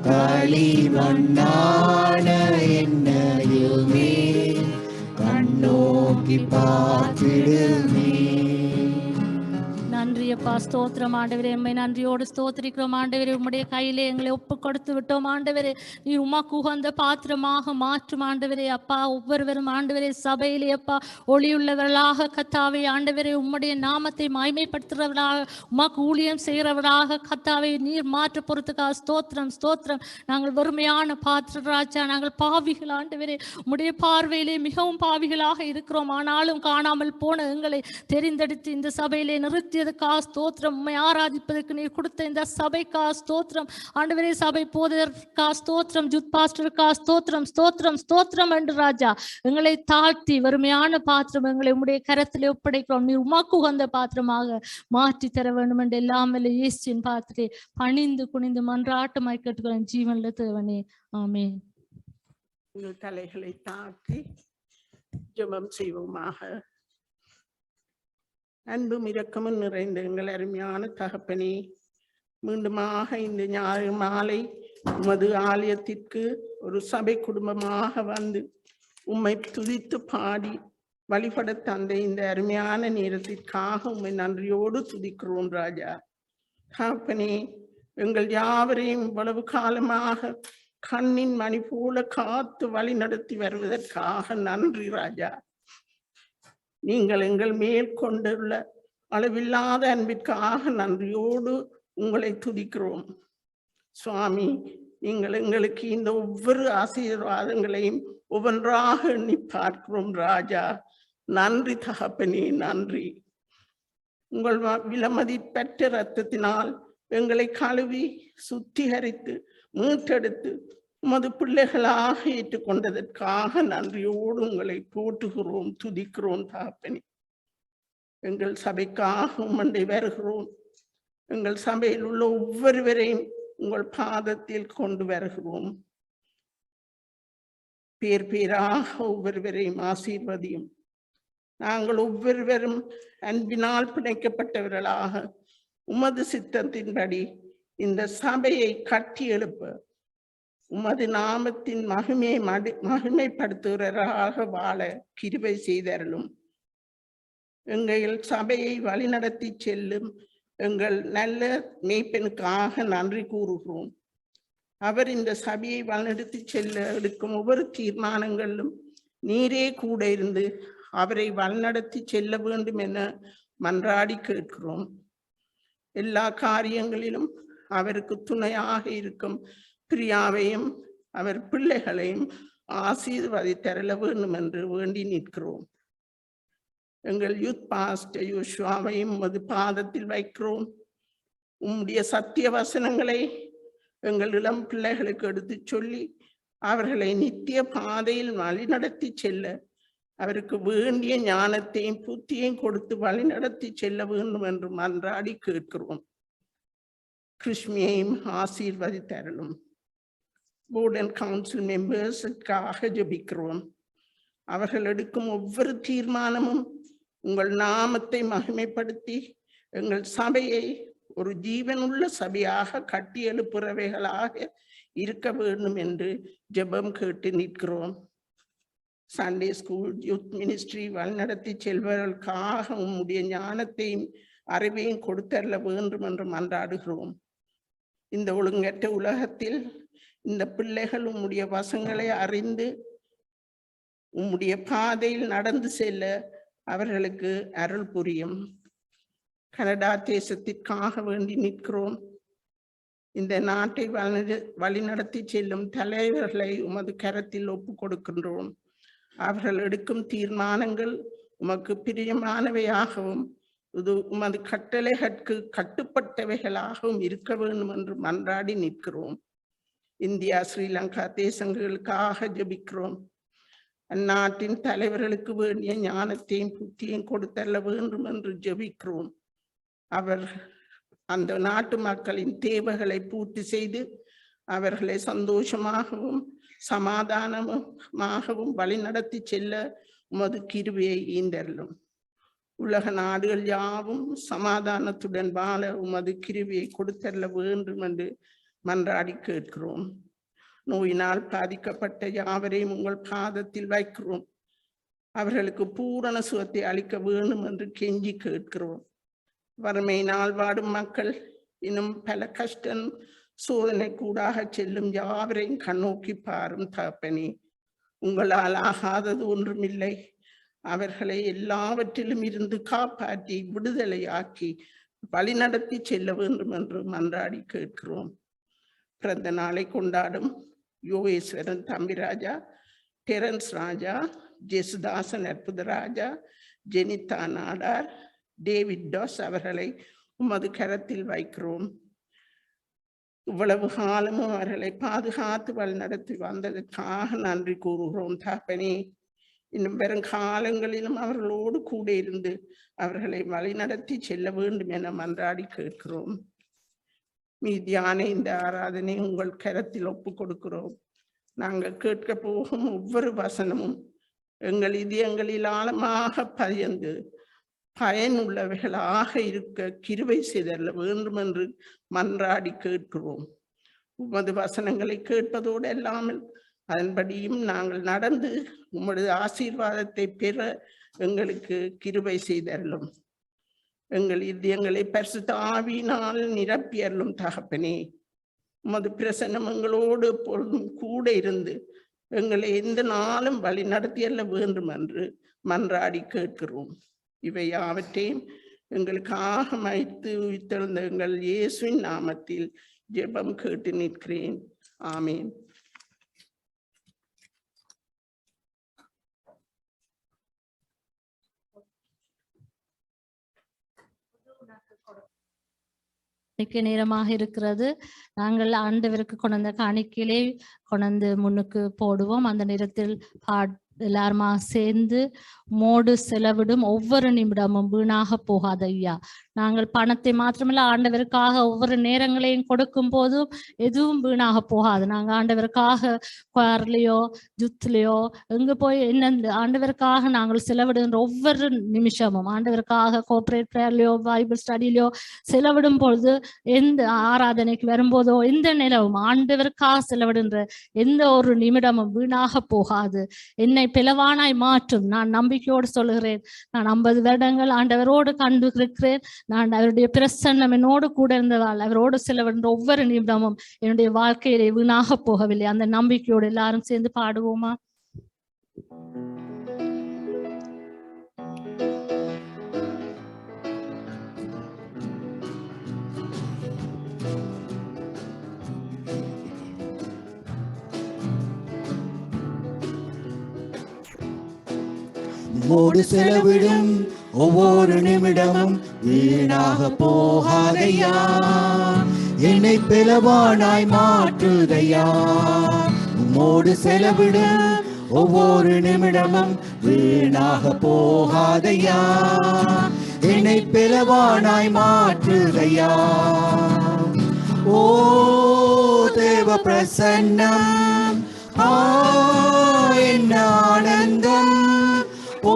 களிமண்ணான என்னையுமே கண்ணோக்கி பார்த்திடுமே. நன்றி அப்பா, ஸ்தோத்திரம் ஆண்டவரே. எம்மை நன்றியோடு ஸ்தோத்திரிக்கிறோம் ஆண்டவரே. உம்முடைய கையிலே எங்களை ஒப்பு கொடுத்து விட்டோம் ஆண்டவரே. நீ உமக்கு உகந்த பாத்திரமாக மாற்றும் ஆண்டவரே. அப்பா, ஒவ்வொருவரும் ஆண்டவரே சபையிலே அப்பா ஒளியுள்ளவர்களாக கத்தாவே ஆண்டவரே உம்முடைய நாமத்தை மகிமைப்படுத்துகிறவர்களாக உமக்கு ஊழியம் செய்கிறவர்களாக கத்தாவே நீர் மாற்ற பொறுத்துக்காக ஸ்தோத்திரம் ஸ்தோத்திரம். நாங்கள் வெறுமையான பாத்திரராஜா, நாங்கள் பாவிகள் ஆண்டவரே. உம்முடைய பார்வையிலே மிகவும் பாவிகளாக இருக்கிறோம். ஆனாலும் காணாமல் போன எங்களை தெரிந்தெடுத்து இந்த சபையிலே நிறுத்தியதுக்காக ஸ்தோத்திரம். உம்மை ஆராதிப்பதற்கு நீர் கொடுத்த இந்த சபைக்கா ஸ்தோத்திரம் ஆண்டவரே. சபை போதற்கா ஸ்தோத்திரம், ஜூத் பாஸ்டருக்கா ஸ்தோத்திரம் ஸ்தோத்திரம் ஸ்தோத்திரம் என்று ராஜா எங்களை தாழ்த்தி வறுமையான பாத்திரம் எங்களை உம்முடைய கரத்திலே ஒப்படைக்கிறோம். நீர் உமக்கு உகந்த பாத்திரமாக மாற்றி தர வேண்டும் என்று எல்லாம் வல்ல இயேசுவின் பாத்திரத்தை பணிந்து குனிந்து மன்றாட்டமாய் கேட்டுக்கிறோம் ஜீவன்ல தேவனே, ஆமென். உங்கள் தலைகளை தாழ்த்தி ஜெபம் செய்வோமாக. அன்பும் இரக்கமும் நிறைந்த எங்கள் அருமையான தகப்பனே, மீண்டுமாக இந்த ஞாயிறு மாலை உமது ஆலயத்திற்கு ஒரு சபை குடும்பமாக வந்து உம்மை துதித்து பாடி வழிபட தந்த இந்த அருமையான நேரத்திற்காக உம்மை நன்றியோடு துதிக்கிறோம் ராஜா. தகப்பனே, எங்கள் யாவரையும் இவ்வளவு காலமாக கண்ணின் மணி போல காத்து வழி நடத்தி வருவதற்காக நன்றி ராஜா. நீங்கள் எங்கள் மேல் கொண்டுள்ள அளவில்லாத அன்பிற்காக நன்றியோடு உங்களை துதிக்கிறோம் சுவாமி. நீங்கள் எங்களுக்கு இந்த ஒவ்வொரு ஆசீர்வாதங்களையும் ஒவ்வொன்றாக எண்ணி பார்க்கிறோம் ராஜா. நன்றி தகப்பனே, நன்றி. உங்கள் விலமதிப்பற்ற இரத்தத்தினால் எங்களை கழுவி சுத்திகரித்து மீட்டெடுத்து உமது பிள்ளைகளாக ஏற்றுக்கொண்டதற்காக நன்றியோடு உங்களை போற்றுகிறோம் துதிக்கிறோம் தகப்பனே. எங்கள் சபைக்காக உம்மண்டை வருகிறோம். எங்கள் சபையில் உள்ள ஒவ்வொருவரையும் உங்கள் பாதத்தில் கொண்டு வருகிறோம். பேர் பேராக ஒவ்வொருவரையும் ஆசீர்வதியும். நாங்கள் ஒவ்வொருவரும் அன்பினால் பிணைக்கப்பட்டவர்களாக உமது சித்தத்தின்படி இந்த சபையை கட்டி எழுப்ப உமது நாமத்தின் மகிமைப்படுத்துகிறவராக வாழ கிருபை செய்தருளும். எங்கள் சபையை வழிநடத்தி செல்லும் எங்கள் நல்ல மேய்ப்பனுக்காக நன்றி கூறுகிறோம். அவர் இந்த சபையை வழிநடத்தி செல்ல எடுக்கும் ஒவ்வொரு தீர்மானங்களிலும் நீரே கூட இருந்து அவரை வழிநடத்தி செல்ல வேண்டும் என மன்றாடி கேட்கிறோம். எல்லா காரியங்களிலும் அவருக்கு துணையாக இருக்கும் பிரியாவையும் அவர் பிள்ளைகளையும் ஆசீர்வதித்தருள வேண்டும் என்று வேண்டி நிற்கிறோம். எங்கள் யூத் பாஸ்டர் யோசுவாவையும் உமது பாதத்தில் வைக்கிறோம். உம்முடைய சத்திய வசனங்களை எங்கள் இளம் பிள்ளைகளுக்கு எடுத்து சொல்லி அவர்களை நித்திய பாதையில் வழிநடத்தி செல்ல அவருக்கு வேண்டிய ஞானத்தையும் புத்தியையும் கொடுத்து வழிநடத்தி செல்ல வேண்டும் என்று மன்றாடி கேட்கிறோம். கிருஷ்மியையும் ஆசீர்வதித்தருளும். போர்ட் அண்ட் கவுன்சில் மெம்பர்ஸுக்காக ஜெபிக்கிறோம். அவர்கள் எடுக்கும் ஒவ்வொரு தீர்மானமும் உங்கள் நாமத்தை மகிமைப்படுத்தி எங்கள் சபையை ஒரு ஜீவனுள்ள சபையாக கட்டி எழுப்புறவைகளாக இருக்க வேண்டும் என்று ஜெபம் கேட்டு நிற்கிறோம். சண்டே ஸ்கூல், யூத் மினிஸ்ட்ரி வழிநடத்தி செல்வர்களுக்காக உம்முடைய ஞானத்தையும் அறிவையும் கொடுத்தரல வேண்டும் என்று மன்றாடுகிறோம். இந்த ஒழுங்கற்ற உலகத்தில் இந்த பிள்ளைகள் உம்முடைய வசங்களை அறிந்து உம்முடைய பாதையில் நடந்து செல்ல அவர்களுக்கு அருள் புரியும். கனடா தேசத்திற்காக வேண்டி நிற்கிறோம். இந்த நாட்டை வழிநடத்தி செல்லும் தலைவர்களை உமது கரத்தில் ஒப்பு கொடுக்கின்றோம். அவர்கள் எடுக்கும் தீர்மானங்கள் உமக்கு பிரியமானவையாகவும் இது உமது கட்டளைகளுக்கு கட்டுப்பட்டவைகளாகவும் இருக்க வேண்டும் என்று மன்றாடி நிற்கிறோம். இந்தியா, ஸ்ரீலங்கா தேசங்களுக்காக ஜெபிக்கிறோம். அந்நாட்டின் தலைவர்களுக்கு வேண்டிய ஞானத்தையும் புத்தியையும் கொடுத்தல்ல வேண்டும் என்று ஜெபிக்கிறோம். அவர் அந்த நாட்டு மக்களின் தேவைகளை பூர்த்தி செய்து அவர்களை சந்தோஷமாகவும் சமாதானமாகவும் வழிநடத்தி செல்ல உமது கிருபையை ஈந்தருளும். உலக நாடுகள் யாவும் சமாதானத்துடன் வாழ உமது கிருபையை கொடுத்தருள வேண்டும் என்று மன்றாடி கேட்கிறோம். நோயினால் பாதிக்கப்பட்ட யாவரையும் உங்கள் பாதத்தில் வைக்கிறோம். அவர்களுக்கு பூரண சுகத்தை அளிக்க வேண்டும் என்று கெஞ்சி கேட்கிறோம். வறுமையினால் வாடும் மக்கள் இன்னும் பல கஷ்டம் சோதனை கூடாக செல்லும் யாவரையும் கண்ணோக்கி பாரும் தகப்பனே. உங்களால் ஆகாதது ஒன்றுமில்லை. அவர்களை எல்லாவற்றிலும் இருந்து காப்பாற்றி விடுதலையாக்கி வழிநடத்தி செல்ல வேண்டும் என்று மன்றாடி கேட்கிறோம். பிறந்த நாளை கொண்டாடும் யோகேஸ்வரன் தம்பிராஜா, டெரன்ஸ் ராஜா, ஜெசுதாசன் அற்புதராஜா, ஜெனிதா நாடார், டேவிட் டாஸ் அவர்களை உமது கரத்தில் வைக்கிறோம். இவ்வளவு காலமும் அவர்களை பாதுகாத்து வழிநடத்தி வந்ததற்காக நன்றி கூறுகிறோம் தகப்பனே. இன்னும் வரும் காலங்களிலும் அவர்களோடு கூட இருந்து அவர்களை வழிநடத்தி செல்ல வேண்டும் என மன்றாடி கேட்கிறோம். மீதியான இந்த ஆராதனை உங்கள் கரத்தில் ஒப்பு கொடுக்கிறோம். நாங்கள் கேட்க போகும் ஒவ்வொரு வசனமும் எங்கள் இதயங்களில் ஆழமாக பதிந்து பயனுள்ளவைகளாக இருக்க கிருபை செய்தல்ல வேண்டும் என்று மன்றாடி கேட்கிறோம். உமது வசனங்களை கேட்பதோடு அல்லாமல் அதன்படியும் நாங்கள் நடந்து உமது ஆசீர்வாதத்தை பெற எங்களுக்கு கிருபை செய்தருளும். எங்கள் இதயங்களை பரிசுத்த ஆவியினால் நிரப்பியருளும் தகப்பனே. உமது பிரசன்னம் எங்களோடு எப்பொழுதும் கூட இருந்து எங்களை எந்த நாளும் வழி நடத்தியல்ல வேண்டும் என்று மன்றாடி கேட்கிறோம். இவை யாவற்றையும் எங்களுக்காக மதித்து உயிர்த்தெழுந்த எங்கள் இயேசுவின் நாமத்தில் ஜெபம் கேட்டு நிற்கிறேன். ஆமேன். நேரமாக இருக்கிறது. நாங்கள் ஆண்டவருக்கு கொண்ட காணிக்கையிலே கொண்டு முன்னுக்கு போடுவோம். அந்த நேரத்தில் எல்லாருமா சேர்ந்து மோடு செலவிடும் ஒவ்வொரு நிமிடமும் வீணாக போகாத ஐயா. நாங்கள் பணத்தை மாத்திரமல்ல ஆண்டவருக்காக ஒவ்வொரு நேரங்களையும் கொடுக்கும் போதும் எதுவும் வீணாக போகாது. நாங்கள் ஆண்டவருக்காக குவார்லையோ ஜுத்துலையோ எங்க போய் என்ன ஆண்டவருக்காக நாங்கள் செலவிடுகின்ற ஒவ்வொரு நிமிஷமும் ஆண்டவருக்காக கோஆபரேட் ப்ரேயர்லையோ பைபிள் ஸ்டடிலையோ செலவிடும் பொழுது எந்த ஆராதனைக்கு வரும்போதோ எந்த நேரமும் ஆண்டவருக்காக செலவிடுகின்ற எந்த ஒரு நிமிடமும் வீணாக போகாது. என்னை பிளவானாய் மாற்றும். நான் நம்பிக்கையோடு சொல்லுகிறேன். நான் 50 வருடங்கள் ஆண்டவரோடு கண்டு இருக்கிறேன். நான் அவருடைய பிரசன்னம் என்னோடு கூட இருந்ததால் அவரோடு செலவிடுகின்ற ஒவ்வொரு நிமிடமும் என்னுடைய வாழ்க்கையிலே வீணாக போகவில்லை. அந்த நம்பிக்கையோடு எல்லாரும் சேர்ந்து பாடுவோமா? மோடு செலவிடும் ஒவ்வொரு நிமிடமும் வீணாக போகாதையா. என்னை பிளவானாய் மாற்றுதையா. மோடு செலவிடும் ஒவ்வொரு நிமிடமும் வீணாக போகாதையா. என்னை பிளவானாய் மாற்றுதையா. ஓ தேவ பிரசன்னம், என்ன ஆனந்தம். ஓ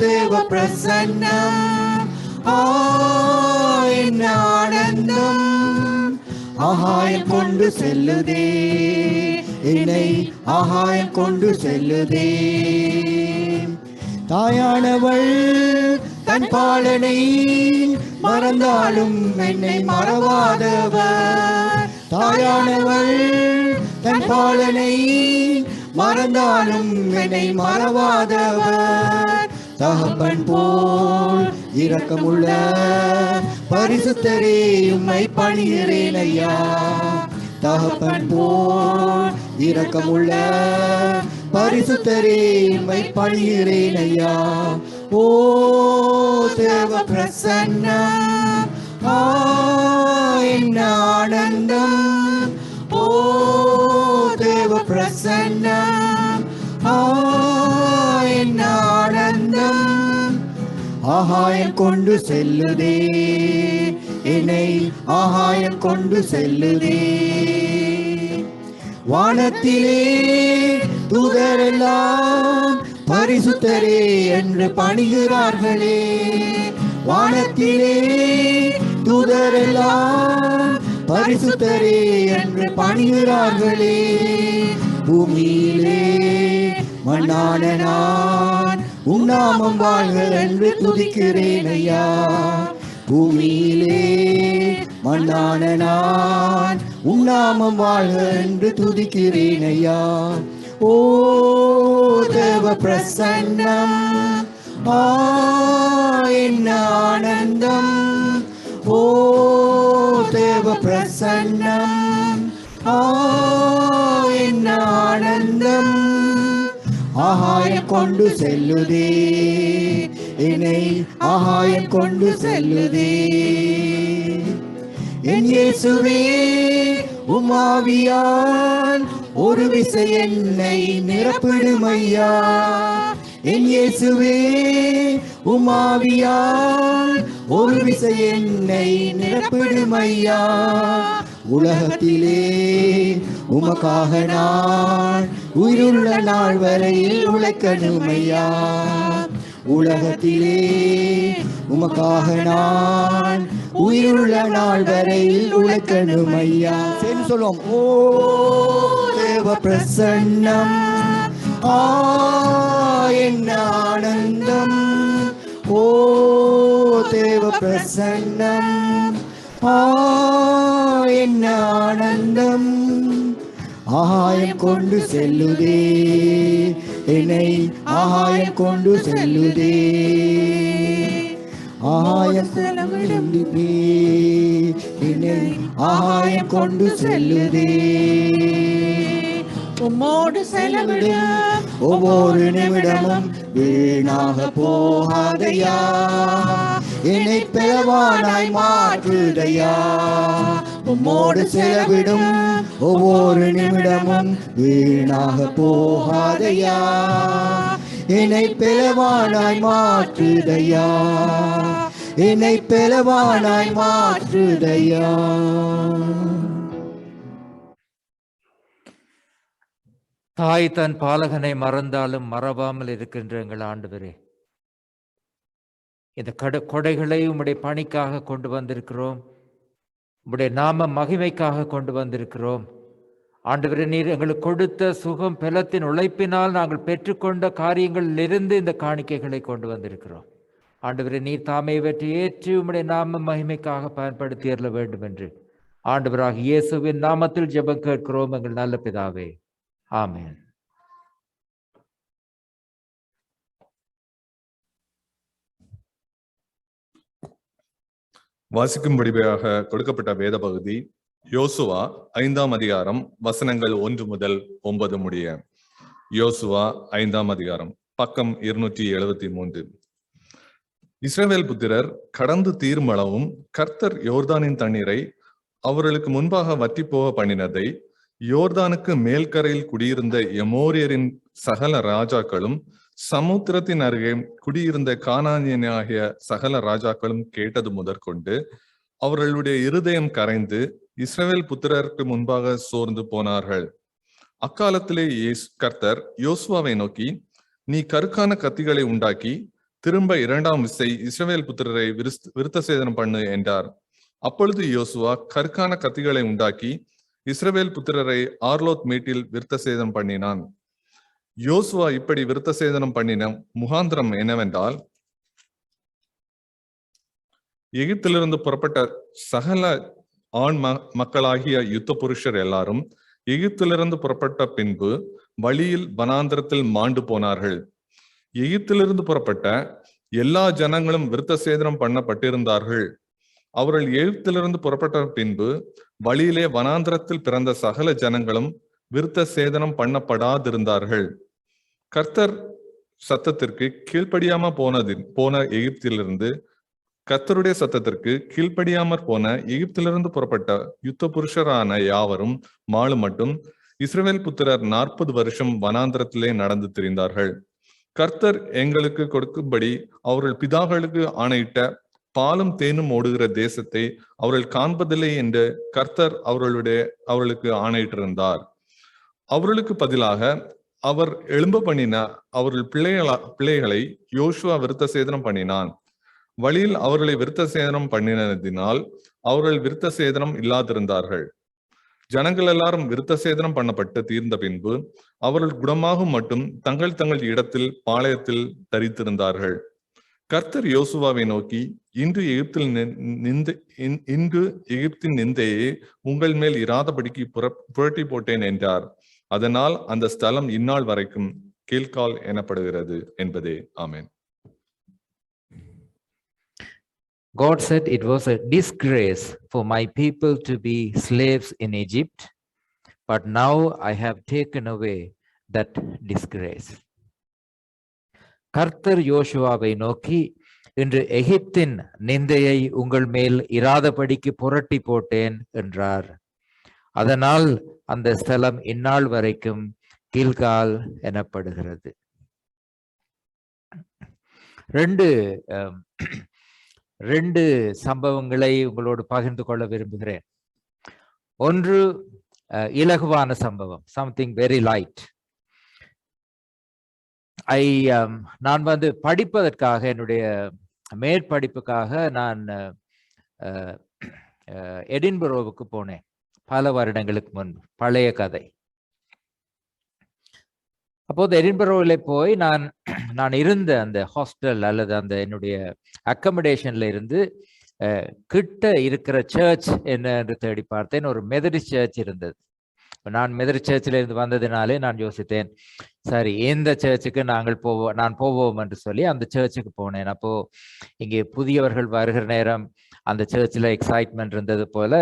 தேவ பிரசன்னம், என்ன ஆனந்தம். ஆகாயம் கொண்டு செல்லுதே என்னை, ஆகாயம் கொண்டு செல்லுதே. தாயானவள் தன் பாலனை மறந்தாலும் என்னை மறவாதவர். தாயானவள் தன் பாலனை மறந்தாலும் என்னை மறவாதவர். தகப்பன் போல் இரக்கமுள்ள பரிசுத்தரே உம்மை பணிகிறேன் ஐயா. தகப்பன் போல் இரக்கமுள்ள பரிசுத்தரே உம்மை பணிகிறேன் ஐயா. ஓ தேவ பிரசன்னம், என்ன ஆனந்தம். ஓ தேவ பிரசன்னம், என்ன ஆனந்தம். ஆகாயம் கொண்டு செல்லுதே என்னை, ஆகாயம் கொண்டு செல்லுதே. வானத்திலே தூதரெல்லாம் பரிசுத்தரே என்று பணிகிறார்களே. வானத்திலே தூதரெல்லாம் பரிசுத்தரே என்று பணிகிறார்களே. பூமியிலே மண்ணான நான் உன்னாமம் வாழ்க என்று துதிக்கிறேன் ஐயா. பூமியிலே மண்ணான நான் உன்னாமம் வாழ்க என்று துதிக்கிறேன் ஐயா. ஓ தேவ பிரசன்னம், என்ன ஆனந்தம். ஓ தேவ பிரசன்னம், என்ன ஆனந்தம். ஆகாயம் கொண்டு செல்லுதே என்னை, ஆகாயம் கொண்டு செல்லுதே. என் இயேசுவே உமாவியான் ஒரு விசை என்னை நிரப்பிடும் ஐயா. என் இயேசுவே உமாவியான் ஒரு விசை என்னை நிரப்பிடும் ஐயா. உலகத்திலே உமக்காக நான் உயிருள்ள நாள் வரையில் உழைக்கணும் ஐயா. உலகத்திலே உமக்காக நான் உயிருள்ள நாள் வரையில் உழைக்கணும் ஐயா. சரி சொல்லுவோம். ஓ தேவ பிரசன்னம், என்ன ஆனந்தம். ஓ தேவ பிரசன்னம், என்ன ஆனந்தம். ஆகாயம் கொண்டு செல்லுதே என்னை, ஆகாயம் கொண்டு செல்லுதே. ஆகாயம் செல்லுதே என்னை, ஆகாயம் கொண்டு செல்லுதே. உம்மோடு செலவிடும் ஒவ்வொரு நிமிடமும் வீணாக போகாதையா. என்னை பிளவானாய் மாற்றுதையா. உம்மோடு செலவிடும் ஒவ்வொரு நிமிடமும் வீணாக போகாதையா. என்னை பிளவானாய் மாற்றுதையா. என்னை பிளவானாய் மாற்றுதையா. தாய் தன் பாலகனை மறந்தாலும் மறவாமல் இருக்கின்ற எங்கள் ஆண்டவரே, இந்த கொடைகளை உம்முடைய பணிக்காக கொண்டு வந்திருக்கிறோம். உம்முடைய நாம மகிமைக்காக கொண்டு வந்திருக்கிறோம். ஆண்டவரே, நீர் எங்களுக்கு கொடுத்த சுகம் பலத்தின் உழைப்பினால் நாங்கள் பெற்றுக்கொண்ட காரியங்களிலிருந்து இந்த காணிக்கைகளை கொண்டு வந்திருக்கிறோம். ஆண்டவரே, நீர் தாமே இவற்றை ஏற்றி உம்முடைய நாம மகிமைக்காக பயன்படுத்தி அருள வேண்டும் என்று ஆண்டவராக இயேசுவின் நாமத்தில் ஜெபம் கேட்கிறோம் எங்கள் நல்ல பிதாவே. ஆமென். வாசிக்கும்படியாக கொடுக்கப்பட்ட வேத பகுதி யோசுவா 5ஆம் அதிகாரம் வசனங்கள் 1 முதல் 9 முடிய. யோசுவா 5ஆம் அதிகாரம், பக்கம் 273. இஸ்ரவேல் புத்திரர் கடந்து தீர்மளவும் கர்த்தர் யோர்தானின் தண்ணீரை அவர்களுக்கு முன்பாக வற்றி போக பண்ணினதை, யோர்தானுக்கு மேல்கரையில் குடியிருந்த எமோரியரின் சகல ராஜாக்களும் சமுத்திரத்தின் அருகே குடியிருந்த கானானியனாகிய சகல ராஜாக்களும் கேட்டது முதற்கொண்டு அவர்களுடைய இருதயம் கரைந்து இஸ்ரவேல் புத்திரருக்கு முன்பாக சோர்ந்து போனார்கள். அக்காலத்திலே கர்த்தர் யோசுவாவை நோக்கி, நீ கருக்கான கத்திகளை உண்டாக்கி திரும்ப 2ஆம் விசை இஸ்ரவேல் புத்திரரை விருத்த சேதனம் பண்ணு என்றார். அப்பொழுது யோசுவா கருக்கான கத்திகளை உண்டாக்கி இஸ்ரவேல் புத்திரரை ஆர்லோத் மேட்டில் விருத்த சேதனம் பண்ணினான். யோசுவா இப்படி விருத்த சேதனம் பண்ணின முகாந்திரம் என்னவென்றால், எகிப்திலிருந்து புறப்பட்ட சகல ஆண் மக்களாகிய யுத்த புருஷர் எல்லாரும் எகிப்திலிருந்து புறப்பட்ட பின்பு வழியில் வனாந்திரத்தில் மாண்டு போனார்கள். எகிப்திலிருந்து புறப்பட்ட எல்லா ஜனங்களும் விருத்த சேதனம் பண்ணப்பட்டிருந்தார்கள். அவர்கள் எகிப்திலிருந்து புறப்பட்ட பின்பு வழியிலே வனாந்திரத்தில் பிறந்த சகல ஜனங்களும் விருத்த சேதனம் பண்ணப்படாதிருந்தார்கள். கர்த்தர் சத்தத்திற்கு கீழ்ப்படியாம போன எகிப்திலிருந்து கர்த்தருடைய சத்தத்திற்கு கீழ்ப்படியாமற் போன எகிப்திலிருந்து புறப்பட்ட யுத்த புருஷரான யாவரும் மாலு மட்டும் இஸ்ரவேல் புத்திரர் 40 வருஷம் வனாந்திரத்திலே நடந்து திரிந்தார்கள். கர்த்தர் எங்களுக்கு கொடுக்கும்படி அவர்கள் பிதாக்களுக்கு ஆணையிட்ட பாலும் தேனும் ஓடுகிற தேசத்தை அவர்கள் காண்பதில்லை என்று கர்த்தர் அவர்களுக்கு ஆணையிட்டிருந்தார். அவர்களுக்கு பதிலாக அவர் எழும்ப பண்ணின அவர்கள் பிள்ளைகளை யோசுவா விருத்த சேதனம் பண்ணினான். வழியில் அவர்களை விருத்த சேதனம் பண்ணினதினால் அவர்கள் விருத்த சேதனம் இல்லாதிருந்தார்கள். ஜனங்கள் எல்லாரும் விருத்த சேதனம் பண்ணப்பட்டு தீர்ந்த பின்பு அவர்கள் குணமாகும் மட்டும் தங்கள் தங்கள் இடத்தில் பாளையத்தில் தரித்திருந்தார்கள். கர்த்தர் யோசுவாவை நோக்கி, இன்று எகிப்தின் நிந்தையை உங்கள் மேல் இராதபடிக்கு புரட்டி போட்டேன் என்றார். அதனால் அந்த ஸ்தலம் இந்நாள் வரைக்கும் கீழ்கால் எனப்படுகிறது என்பதே. ஆமென். God said it was a disgrace for my people to be slaves in Egypt, but now I have taken away that disgrace. கர்த்தர் யோசுவாவை நோக்கி, இன்று எகிப்தின் நிந்தையை உங்கள் மேல் இராதபடிக்கு புரட்டி போட்டேன் என்றார். அதனால் அந்த ஸ்தலம் இந்நாள் வரைக்கும் கில்கால் எனப்படுகிறது. ரெண்டு சம்பவங்களை உங்களோடு பகிர்ந்து கொள்ள விரும்புகிறேன். ஒன்று இலகுவான சம்பவம், சம்திங் வெரி லைட். நான் படிப்பதற்காக, என்னுடைய மேற்படிப்புக்காக நான் எடின்பரோவுக்கு போனேன் பல வருடங்களுக்கு முன்பு. பழைய கதை. அப்போது எடின்பரோவில் போய் நான் இருந்த அந்த ஹாஸ்டல் அல்லது அந்த என்னுடைய அக்கமடேஷன்ல இருந்து கிட்ட இருக்கிற சர்ச் என்ன என்று தேடி பார்த்தேன். ஒரு மெதடிஸ்ட் சர்ச் இருந்தது. நான் மெதடிஸ்ட் சர்ச்சில் இருந்து வந்ததினாலே நான் யோசித்தேன், சரி எந்த சர்ச்சுக்கு நான் போவோம் என்று சொல்லி அந்த சர்ச்சுக்கு போனேன். அப்போ இங்கே புதியவர்கள் வருகிற நேரம் அந்த சர்ச்சில் எக்ஸைட்மெண்ட் இருந்தது போல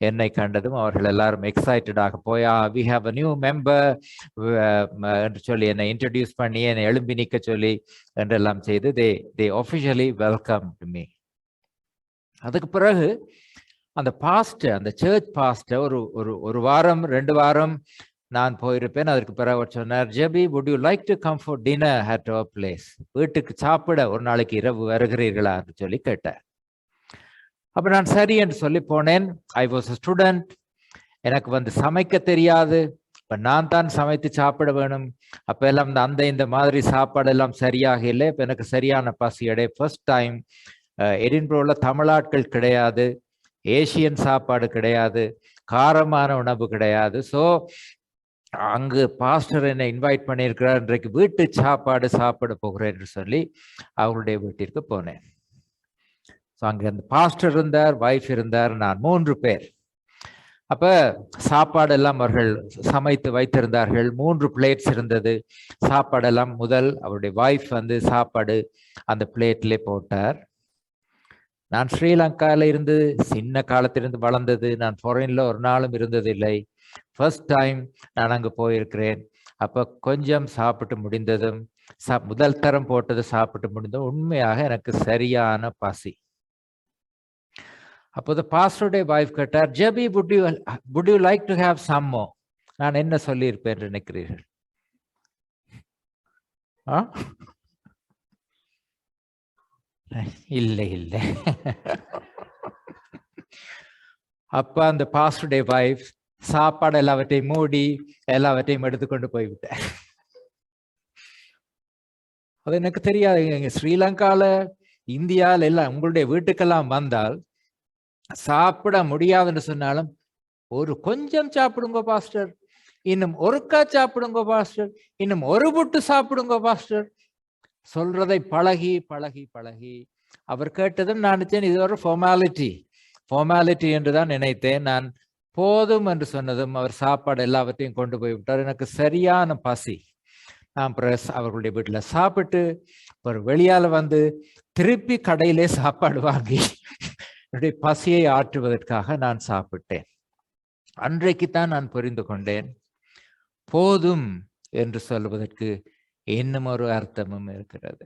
என்னை கண்டதும் அவர்கள் எல்லாரும் எக்ஸைட்டடாக போய் we have a new member என்று சொல்லி என்னை இன்ட்ரடியூஸ் பண்ணி என்னை எழும்பி நிற்க சொல்லி என்றெல்லாம் செய்து தே ஆஃபிஷியலி வெல்கம் டு மீ. அதுக்கு பிறகு அந்த சர்ச் பாஸ்டர் ஒரு வாரம் 2 வாரம் நான் போயிருப்பேன். அதற்கு பிறகு அவர் சொன்னார், JP, would you like to come for dinner at our place? வீட்டுக்கு சாப்பிட ஒரு நாளைக்கு இரவு வருகிறீர்களா என்று சொல்லி கேட்டார். அப்ப நான் சரி என்று சொல்லி போனேன். I was a student. எனக்கு சமைக்க தெரியாது. இப்ப நான் தான் சமைத்து சாப்பிட வேணும். அப்ப எல்லாம் இந்த மாதிரி சாப்பாடு எல்லாம் சரியாக இல்லை. இப்ப எனக்கு சரியான பசியடை. ஃபர்ஸ்ட் டைம் எடின்பரோல தமிழாட்கள் கிடையாது, ஏசியன் சாப்பாடு கிடையாது, காரமான உணவு கிடையாது. ஸோ அங்கு பாஸ்டர் என்னை இன்வைட் பண்ணியிருக்கிறார், இன்றைக்கு வீட்டு சாப்பாடு சாப்பிட போகிறேன் என்று சொல்லி அவருடைய வீட்டிற்கு போனேன். ஸோ அங்கே அந்த பாஸ்டர் இருந்தார், வைஃப் இருந்தார், நான் 3 பேர். அப்ப சாப்பாடெல்லாம் அவர்கள் சமைத்து வைத்திருந்தார்கள். 3 பிளேட்ஸ் இருந்தது. சாப்பாடெல்லாம் அவருடைய வைஃப் சாப்பாடு அந்த பிளேட்ல போட்டார். நான் ஸ்ரீலங்கால இருந்து சின்ன காலத்திலிருந்து வளர்ந்தது. நான் ஃபாரின்ல ஒரு நாளும் இருந்ததில்லை. ஃபர்ஸ்ட் டைம் நான் அங்கே போயிருக்கிறேன். அப்போ கொஞ்சம் சாப்பிட்டு முடிந்ததும், முதல் தரம் போட்டது சாப்பிட்டு முடிந்ததும் உண்மையாக எனக்கு சரியான பசி. அப்போது பாஸ்டருடைய வைஃப் கேட்டார், JP, would you like to have some more? நான் என்ன சொல்லியிருப்பேன் என்று நினைக்கிறீர்கள்? இல்லை. அப்ப அந்த பாஸ்டருடைய வைஃப் சாப்பாடு எல்லாவற்றையும் மூடி எல்லாவற்றையும் எடுத்துக்கொண்டு போய்விட்டார். அது எனக்கு தெரியாது. ஸ்ரீலங்கால, இந்தியால எல்லாம் உங்களுடைய வீட்டுக்கெல்லாம் வந்தால் சாப்பிட முடியாதுன்னு சொன்னாலும் கொஞ்சம் சாப்பிடுங்க பாஸ்டர், இன்னும் ஒருக்கா சாப்பிடுங்க பாஸ்டர், இன்னும் ஒரு புட்டு சாப்பிடுங்க பாஸ்டர் சொல்றதை பழகி அவர் கேட்டதும் நான் நினைச்சேன் இது ஒரு ஃபார்மாலிட்டி என்றுதான் நினைத்தேன். நான் போதும் என்று சொன்னதும் அவர் சாப்பாடு எல்லாவற்றையும் கொண்டு போய் விட்டார். எனக்கு சரியான பசி. நான் அவர்களுடைய வீட்டுல சாப்பிட்டு ஒரு வெளியால திருப்பி கடையிலே சாப்பாடு வாங்கி என்னுடைய பசியை ஆற்றுவதற்காக நான் சாப்பிட்டேன். அன்றைக்குத்தான் நான் புரிந்து கொண்டேன், போதும் என்று சொல்வதற்கு இன்னும் ஒரு அர்த்தமும் இருக்கிறது.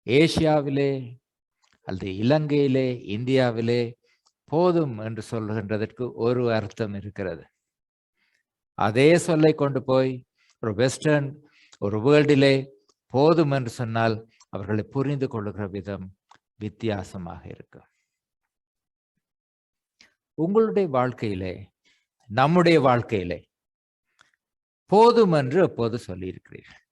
ஏசியாவிலே அல்லது இலங்கையிலே, இந்தியாவிலே போதும் என்று சொல்கின்றதற்கு ஒரு அர்த்தம் இருக்கிறது. அதே சொல்லை கொண்டு போய் ஒரு வெஸ்டர்ன் ஒரு வேர்ல்டிலே போதும் என்று சொன்னால் அவர்களை புரிந்து கொள்ளுகிற விதம் வித்தியாசமாக இருக்கும். உங்களுடைய வாழ்க்கையிலே நம்முடைய வாழ்க்கையிலே போதும் என்று எப்போது சொல்லியிருக்கிறீர்கள்?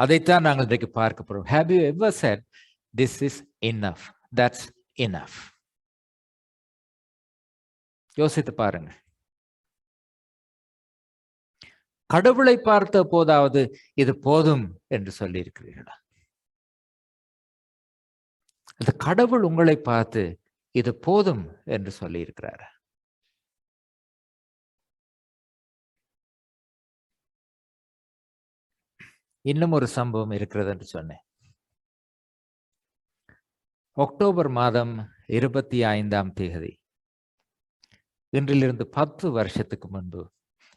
அதைத்தான் நாங்கள் இன்றைக்கு பார்க்க போறோம். Have you ever said this is enough? That's enough. யோசித்து பாருங்க. கடவுளை பார்த்த போதாவது இது போதும் என்று சொல்லி இருக்கிறீர்களா? அந்த கடவுள் உங்களை பார்த்து இது போதும் என்று சொல்லி இருக்கிறார். இன்னும் ஒரு சம்பவம் இருக்கிறது என்று சொன்னேன். அக்டோபர் மாதம் 25ஆம் தேதி, இன்றிலிருந்து 10 வருஷத்துக்கு முன்பு,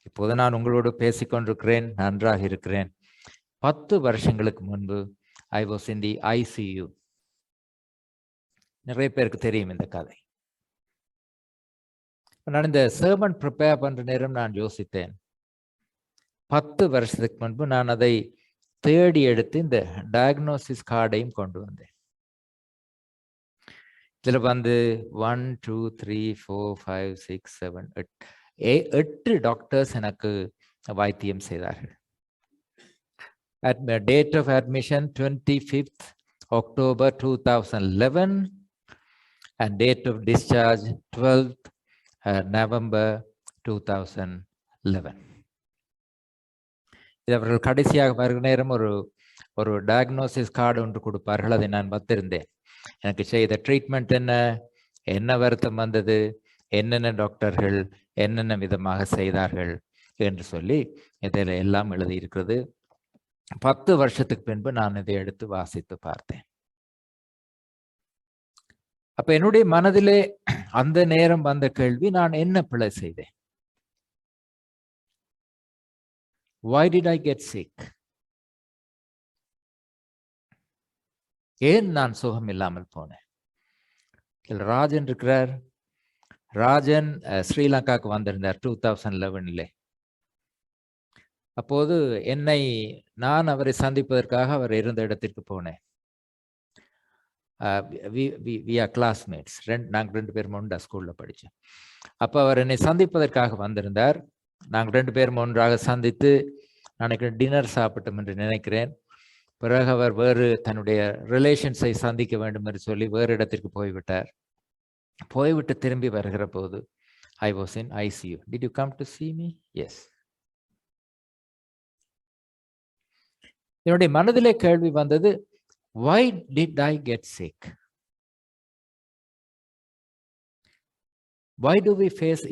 இப்போது நான் உங்களோடு பேசிக்கொண்டிருக்கிறேன், நன்றாக இருக்கிறேன். 10 வருஷங்களுக்கு முன்பு I was in the ICU. நிறைய பேருக்கு தெரியும் இந்த கதை. நான் இந்த சர்மன் ப்ரிப்பேர் பண்ற நேரம் நான் யோசித்தேன், 10 வருஷத்துக்கு முன்பு நான் அதை தேடி எடுத்து இந்த டயக்னோசிஸ் கார்டையும் கொண்டு வந்தேன். இதுல 1 2 3 4 5 6 7 8 டாக்டர்ஸ் எனக்கு வைத்தியம் செய்தார்கள். Date of admission 25th October 2011 and date of discharge 12th November 2011. இது அவர்கள் கடைசியாக வருகிற நேரம் ஒரு டயக்னோசிஸ் கார்டு ஒன்று கொடுப்பார்கள். அதை நான் பார்த்திருந்தேன். எனக்கு செய்த ட்ரீட்மெண்ட் என்ன வருத்தம் வந்தது, என்னென்ன டாக்டர்கள் என்னென்ன விதமாக செய்தார்கள் என்று சொல்லி இதில் எல்லாம் எழுதியிருக்கிறது. 10 வருஷத்துக்கு பின்பு நான் இதை எடுத்து வாசித்து பார்த்தேன். அப்ப என்னுடைய மனதிலே அந்த நேரம் வந்த கேள்வி, நான் என்ன பிழை செய்தேன்? Why did I get sick? ஏன் நான் சுகம் இல்லாமல் போனேன்? ராஜன் இருக்கிறார். ராஜன் ஸ்ரீலங்காவுக்கு வந்திருந்தார் 2011. அப்போது நான் அவரை சந்திப்பதற்காக அவர் இருந்த இடத்திற்கு போனேன். we are classmates. நாங்கள் 2 பேரும் ஒன்றா ஸ்கூல்ல படித்தோம். அப்போ அவர் என்னை சந்திப்பதற்காக வந்திருந்தார். நாங்கள் 2 பேரும் ஒன்றாக சந்தித்து நான் டின்னர் சாப்பிட்டோம் என்று நினைக்கிறேன். பிறகு அவர் வேறு தன்னுடைய ரிலேஷன்ஸை சந்திக்க வேண்டும் என்று சொல்லி வேறு இடத்திற்கு போய்விட்டார். போய்விட்டு திரும்பி வருகிற போது I was in ICU. Did you come to see me? Yes. என்னுடைய மனதிலே கேள்வி வந்தது, why did I get sick? Why do we face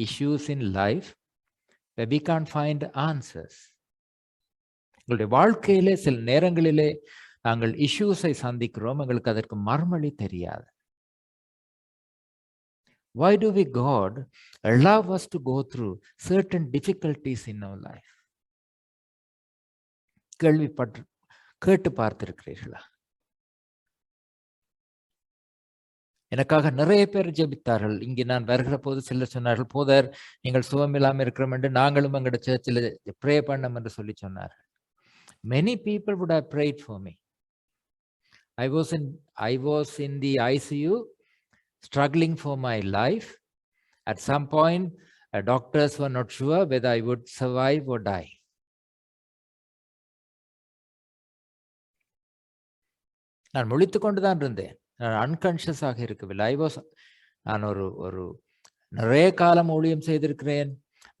issues in life where we can't find answers? உங்களுடைய வாழ்க்கையிலே சில நேரங்களிலே நாங்கள் இஷ்யூஸை சந்திக்கிறோம், எங்களுக்கு அதற்கு மறுமொழி தெரியாது. Why do we, God, allow us to go through certain difficulties in our life? கேட்டு பார்த்திருக்கிறீர்களா? எனக்காக நிறைய பேர் ஜெபித்தார்கள். இங்கே நான் வருகிற போது சிலர் சொன்னார்கள், போதர் நீங்கள் சுகமில்லாமல் இருக்கிறோம் என்று நாங்களும் எங்களுடைய சர்ச்சில் ப்ரே பண்ணோம் என்று சொல்லி சொன்னார்கள். Many people would have prayed for me. I was in the ICU struggling for my life. At some point, doctors were not sure whether I would survive or die. நான் முழித்து கொண்டுதான் இருந்தேன். நான் அன்கான்ஷியஸாக இருக்கவில்லை. நான் ஒரு நிறைய காலம் ஊழியம் செய்திருக்கிறேன்,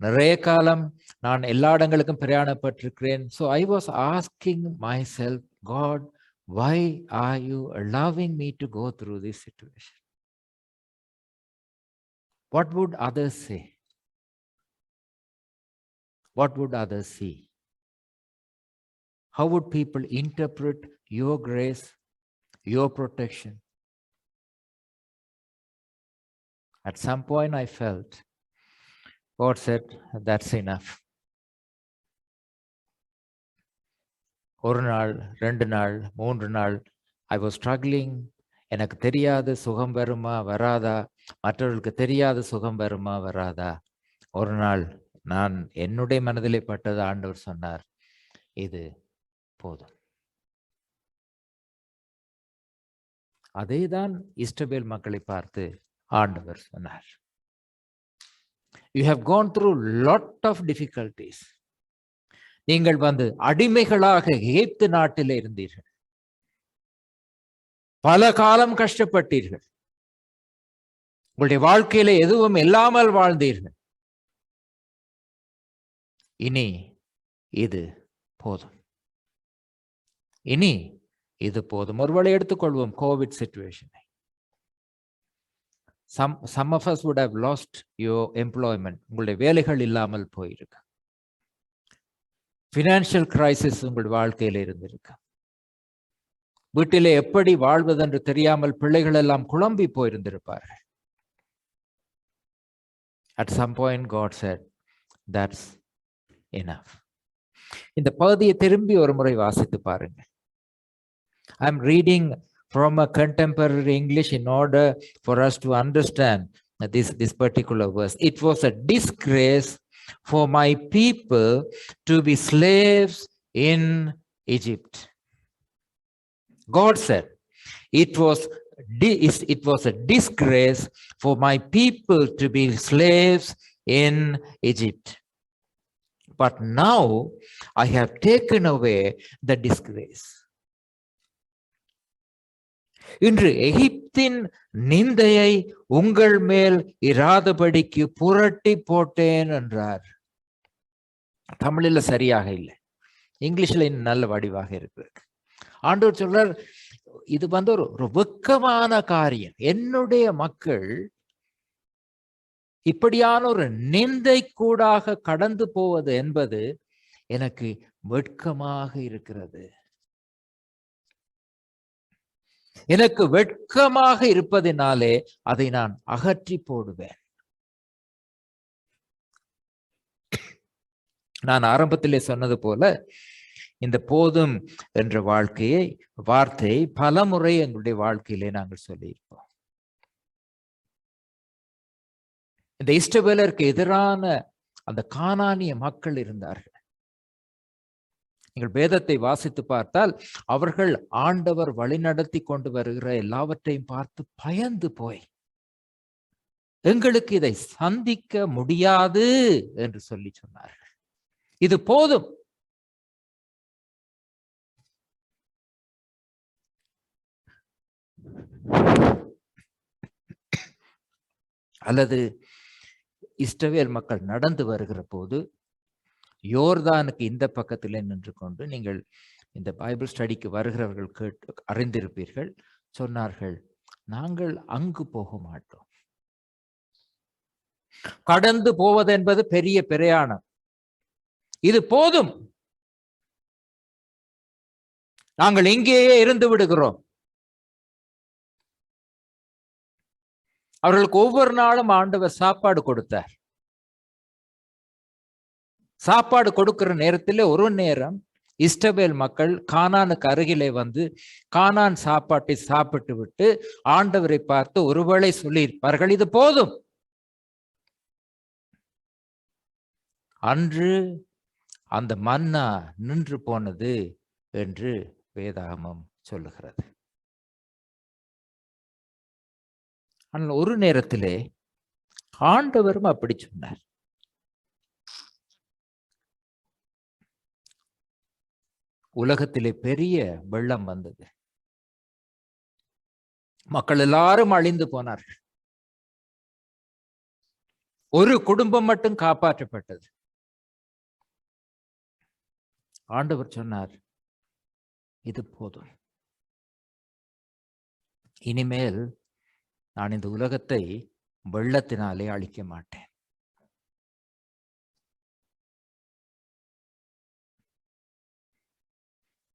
நிறைய காலம் நான் எல்லா இடங்களுக்கும் பிரயாணப்பட்டிருக்கிறேன். So I was asking myself, God, why are you allowing me to go through this situation? What would others say? What would others see? How would people interpret your grace, your protection? At some point I felt God said, that's enough. ஒரு நாள், 2 நாள், 3 நாள் I was struggling. எனக்கு தெரியாத சுகம் வருமா வராதா, மற்றவர்களுக்கு தெரியாத சுகம் வருமா வராதா. ஒரு நாள் நான் என்னுடைய மனதிலே பட்டது, ஆண்டவர் சொன்னார், இது போதும். அதேதான் இஸ்ரவேல் மக்களை பார்த்து ஆண்டவர் சொன்னார். You have gone through lot of difficulties. நீங்கள் அடிமைகளாக எகிப்து நாட்டிலே இருந்தீர்கள். பல காலம் கஷ்டப்பட்டீர்கள். உங்களுடைய வாழ்க்கையில எதுவும் இல்லாமல் வாழ்ந்தீர்கள். இனி இது போதும். இனி இது போதும். ஒருவேளை எடுத்துக்கொள்வோம் Covid சிச்சுவேஷனை. Some of us would have lost your employment. உங்களுடைய வேலைகள் இல்லாமல் போயிருக்கு. ஃபினான்ஷியல் கிரைசிஸ் உங்கள் வாழ்க்கையில இருந்திருக்கு. வீட்டிலே எப்படி வாழ்வதென்று தெரியாமல் பிள்ளைகள் எல்லாம் குழம்பி போயிருந்திருப்பார்கள். At some point God said, that's enough. இந்த பகுதியை திரும்பி ஒரு முறை வாசித்து பாருங்க. I'm reading from a contemporary English in order for us to understand this particular verse. It was a disgrace for my people to be slaves in Egypt. God said, it was a disgrace for my people to be slaves in Egypt. But now I have taken away the disgrace. இன்று எகிப்தின் நிந்தையை உங்கள் மேல் இராதபடிக்கு புரட்டி போட்டேன் என்றார். தமிழில் சரியாக இல்லை, இங்கிலீஷ்ல நல்ல வடிவாக இருக்கிறது. ஆண்டவர் சொல்றார், இது ஒரு வெட்கமான காரியம். என்னுடைய மக்கள் இப்படியான ஒரு நிந்தை கூடாக கடந்து போவது என்பது எனக்கு வெட்கமாக இருக்கிறது. எனக்கு வெட்கமாக இருப்பதினாலே அதை நான் அகற்றி போடுவேன். நான் ஆரம்பத்திலே சொன்னது போல இந்த போதும் என்ற வார்த்தையை பல முறை எங்களுடைய வாழ்க்கையிலே நாங்கள் சொல்லியிருப்போம். இந்த இஸ்ரவேலருக்கு எதிரான அந்த கானானிய மக்கள் இருந்தார்கள். நீங்கள் வேதத்தை வாசித்து பார்த்தால் அவர்கள் ஆண்டவர் வழிநடத்தி கொண்டு வருகிற எல்லாவற்றையும் பார்த்து பயந்து போய் எங்களுக்கு இதை சந்திக்க முடியாது என்று சொல்லி சொன்னார்கள். இது போதும். அல்லது இஸ்ரவேல் மக்கள் நடந்து வருகிற போது யோர்தானுக்கு இந்த பக்கத்தில் நின்று கொண்டு, நீங்கள் இந்த பைபிள் ஸ்டடிக்கு வருகிறவர்கள் கேட்டு அறிந்திருப்பீர்கள், சொன்னார்கள், நாங்கள் அங்கு போக மாட்டோம். கடந்து போவது என்பது பெரிய பிரயாணம், இது போதும், நாங்கள் இங்கேயே இருந்து விடுகிறோம். அவர்களுக்கு ஒவ்வொரு நாளும் ஆண்டவர் சாப்பாடு கொடுத்தார். சாப்பாடு கொடுக்கிற நேரத்தில் ஒரு நேரம் இஸ்ரவேல் மக்கள் கானானுக்கு அருகிலே வந்து கானான் சாப்பாட்டை சாப்பிட்டு விட்டு ஆண்டவரை பார்த்து ஒருவேளை சொல்லியிருப்பார்கள், இது போதும். அன்று அந்த மன்னா நின்று போனது என்று வேதாகமம் சொல்லுகிறது. ஆனால் ஒரு நேரத்திலே ஆண்டவரும் அப்படி சொன்னார். உலகத்திலே பெரிய வெள்ளம் வந்தது, மக்கள் எல்லாரும் அழிந்து போனார்கள். ஒரு குடும்பம் மட்டும் காப்பாற்றப்பட்டது. ஆண்டவர் சொன்னார், இது போதும், இனிமேல் நான் இந்த உலகத்தை வெள்ளத்தினாலே அழிக்க மாட்டேன்.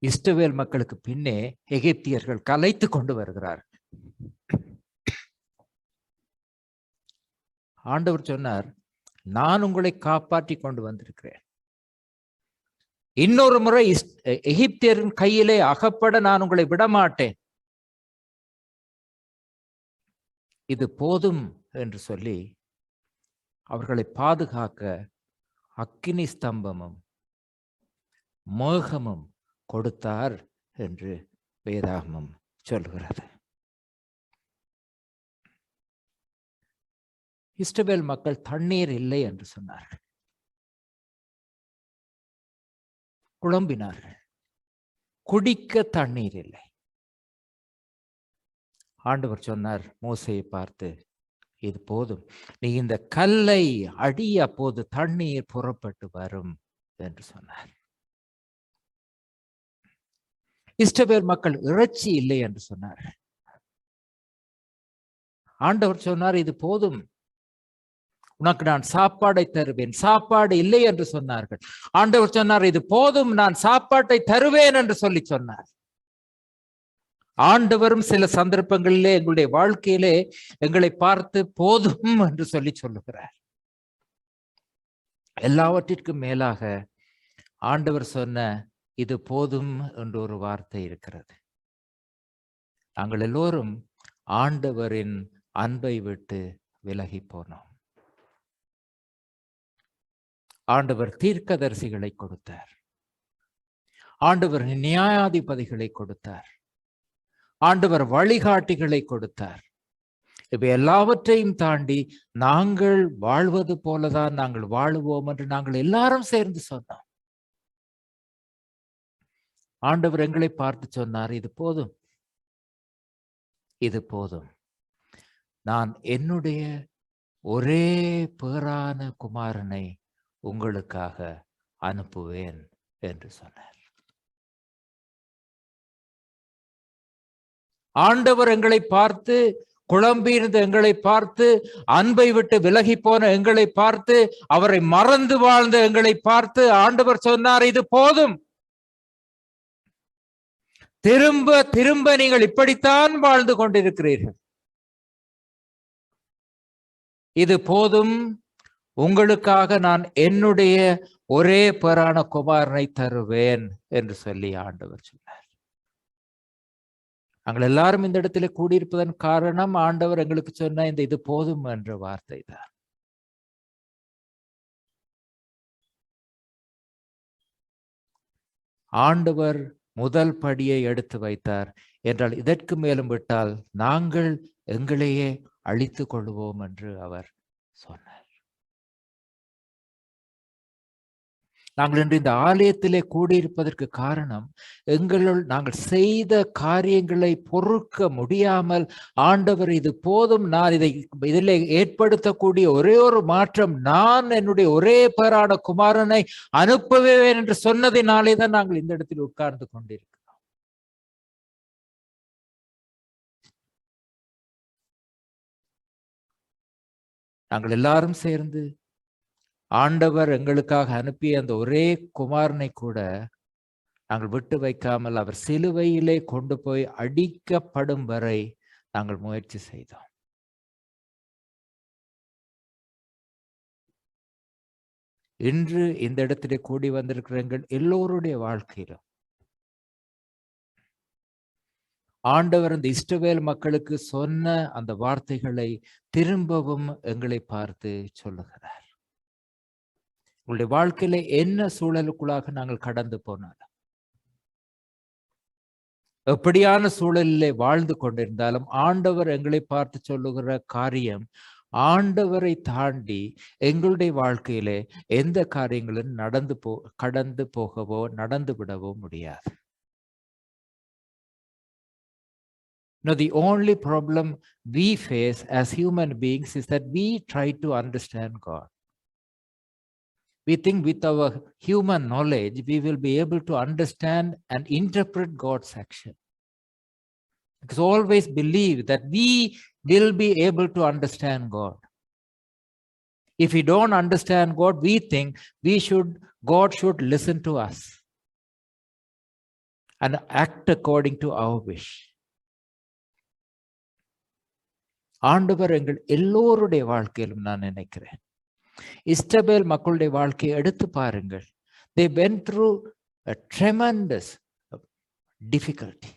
இஸ்ரவேல் மக்களுக்கு பின்னே எகிப்தியர்கள் கலைத்து கொண்டு வருகிறார்கள். ஆண்டவர் சொன்னார், நான் உங்களை காப்பாற்றி கொண்டு வந்திருக்கிறேன். இன்னொரு முறை எகிப்தியரின் கையிலே அகப்பட நான் உங்களை விடமாட்டேன். இது போதும் என்று சொல்லி அவர்களை பாதுகாக்க அக்கினி ஸ்தம்பமும் மேகமும் கொடுத்தார் என்று வேதாகமம் சொல்கிறது. இஸ்ரவேல் மக்கள் தண்ணீர் இல்லை என்று சொன்னார்கள், குழம்பினார்கள். குடிக்க தண்ணீர் இல்லை. ஆண்டவர் சொன்னார் மோசேயை பார்த்து, இது போதும், நீ இந்த கல்லை அடி, அப்போது தண்ணீர் புறப்பட்டு வரும் என்று சொன்னார். இஸ்ரவேல் மக்கள் இறைச்சி இல்லை என்று சொன்னார்கள். ஆண்டவர் சொன்னார், இது போதும், உனக்கு நான் சாப்பாடை தருவேன். சாப்பாடு இல்லை என்று சொன்னார்கள். ஆண்டவர் சொன்னார், இது போதும், நான் சாப்பாட்டை தருவேன் என்று சொல்லி சொன்னார். ஆண்டவரும் சில சந்தர்ப்பங்களிலே எங்களுடைய வாழ்க்கையிலே எங்களை பார்த்து போதும் என்று சொல்லி சொல்லுகிறார். எல்லாவற்றிற்கும் மேலாக ஆண்டவர் சொன்ன இது போதும் என்று ஒரு வார்த்தை இருக்கிறது. நாங்கள் எல்லோரும் ஆண்டவரின் அன்பை விட்டு விலகி போனோம். ஆண்டவர் தீர்க்கதரிசிகளை கொடுத்தார், ஆண்டவர் நியாயாதிபதிகளை கொடுத்தார், ஆண்டவர் வழிகாட்டிகளை கொடுத்தார். இப்ப எல்லாவற்றையும் தாண்டி நாங்கள் வாழ்வது போலதான் நாங்கள் வாழுவோம் என்று நாங்கள் எல்லாரும் சேர்ந்து சொன்னோம். ஆண்டவர் எங்களை பார்த்து சொன்னார், இது போதும், இது போதும், நான் என்னுடைய ஒரே பேரான குமாரனை உங்களுக்காக அனுப்புவேன் என்று சொன்னார். ஆண்டவர் எங்களை பார்த்து, குழம்பியிருந்த எங்களை பார்த்து, அன்பை விட்டு விலகி போன எங்களை பார்த்து, அவரை மறந்து வாழ்ந்த எங்களை பார்த்து ஆண்டவர் சொன்னார், இது போதும், திரும்ப திரும்ப நீங்கள் இப்படித்தான் வாழ்ந்து கொண்டிருக்கிறீர்கள், இது போதும், உங்களுக்காக நான் என்னுடைய ஒரே பேரான குமாரனை தருவேன் என்று சொல்லி ஆண்டவர் சொன்னார். நாங்கள் எல்லாரும் இந்த இடத்துல கூடியிருப்பதன் காரணம் ஆண்டவர் எங்களுக்கு சொன்ன இந்த இது போதும் என்ற வார்த்தை தான். ஆண்டவர் முதல் படியை எடுத்து வைத்தார் என்றால், இதற்கு மேலும் விட்டால் நாங்கள் எங்களையே அழித்துக் கொள்வோம் என்று அவர் சொன்னார். நாங்கள் இன்று இந்த ஆலயத்திலே கூடியிருப்பதற்கு காரணம், எங்களுள் நாங்கள் செய்த காரியங்களை பொறுக்க முடியாமல் ஆண்டவர் இது போதும், நான் இதில் ஏற்படுத்தக்கூடிய ஒரே ஒரு மாற்றம், நான் என்னுடைய ஒரே பேரான குமாரனை அனுப்புவேன் என்று சொன்னதினாலே தான் நாங்கள் இந்த இடத்தில் உட்கார்ந்து கொண்டிருக்கிறோம். நாங்கள் எல்லாரும் சேர்ந்து ஆண்டவர் எங்களுக்காக அனுப்பிய அந்த ஒரே குமாரனை கூட நாங்கள் விட்டு வைக்காமல் அவர் சிலுவையிலே கொண்டு போய் அடிக்கப்படும் வரை நாங்கள் முயற்சி செய்தோம். இன்று இந்த இடத்திலே கூடி வந்திருக்கிற எங்கள் எல்லோருடைய வாழ்க்கையிலும் ஆண்டவர் அந்த இஸ்ரவேல் மக்களுக்கு சொன்ன அந்த வார்த்தைகளை திரும்பவும் எங்களை பார்த்து சொல்லுகிறார். உங்களுடைய வாழ்க்கையில என்ன சூழலுக்குள்ளாக நாங்கள் கடந்து போனாலும், எப்படியான சூழலிலே வாழ்ந்து கொண்டிருந்தாலும், ஆண்டவர் எங்களை பார்த்து சொல்லுகிற காரியம், ஆண்டவரை தாண்டி எங்களுடைய வாழ்க்கையிலே எந்த காரியங்களும் கடந்து போகவோ நடந்து விடவோ முடியாது. No, the only problem we face as human beings is that we try to understand God. We think with our human knowledge, we will be able to understand and interpret God's action. Because always believe that we will be able to understand God. If we don't understand God, we think God should listen to us and act according to our wish. ஆண்டவர் எங்கள் எல்லோருடைய வாழ்க்கையிலும் நான் நினைக்கிறேன், இஸ்ரவேல் மக்களுடைய வாழ்க்கையை எடுத்து பாருங்கள். They went through a tremendous difficulty.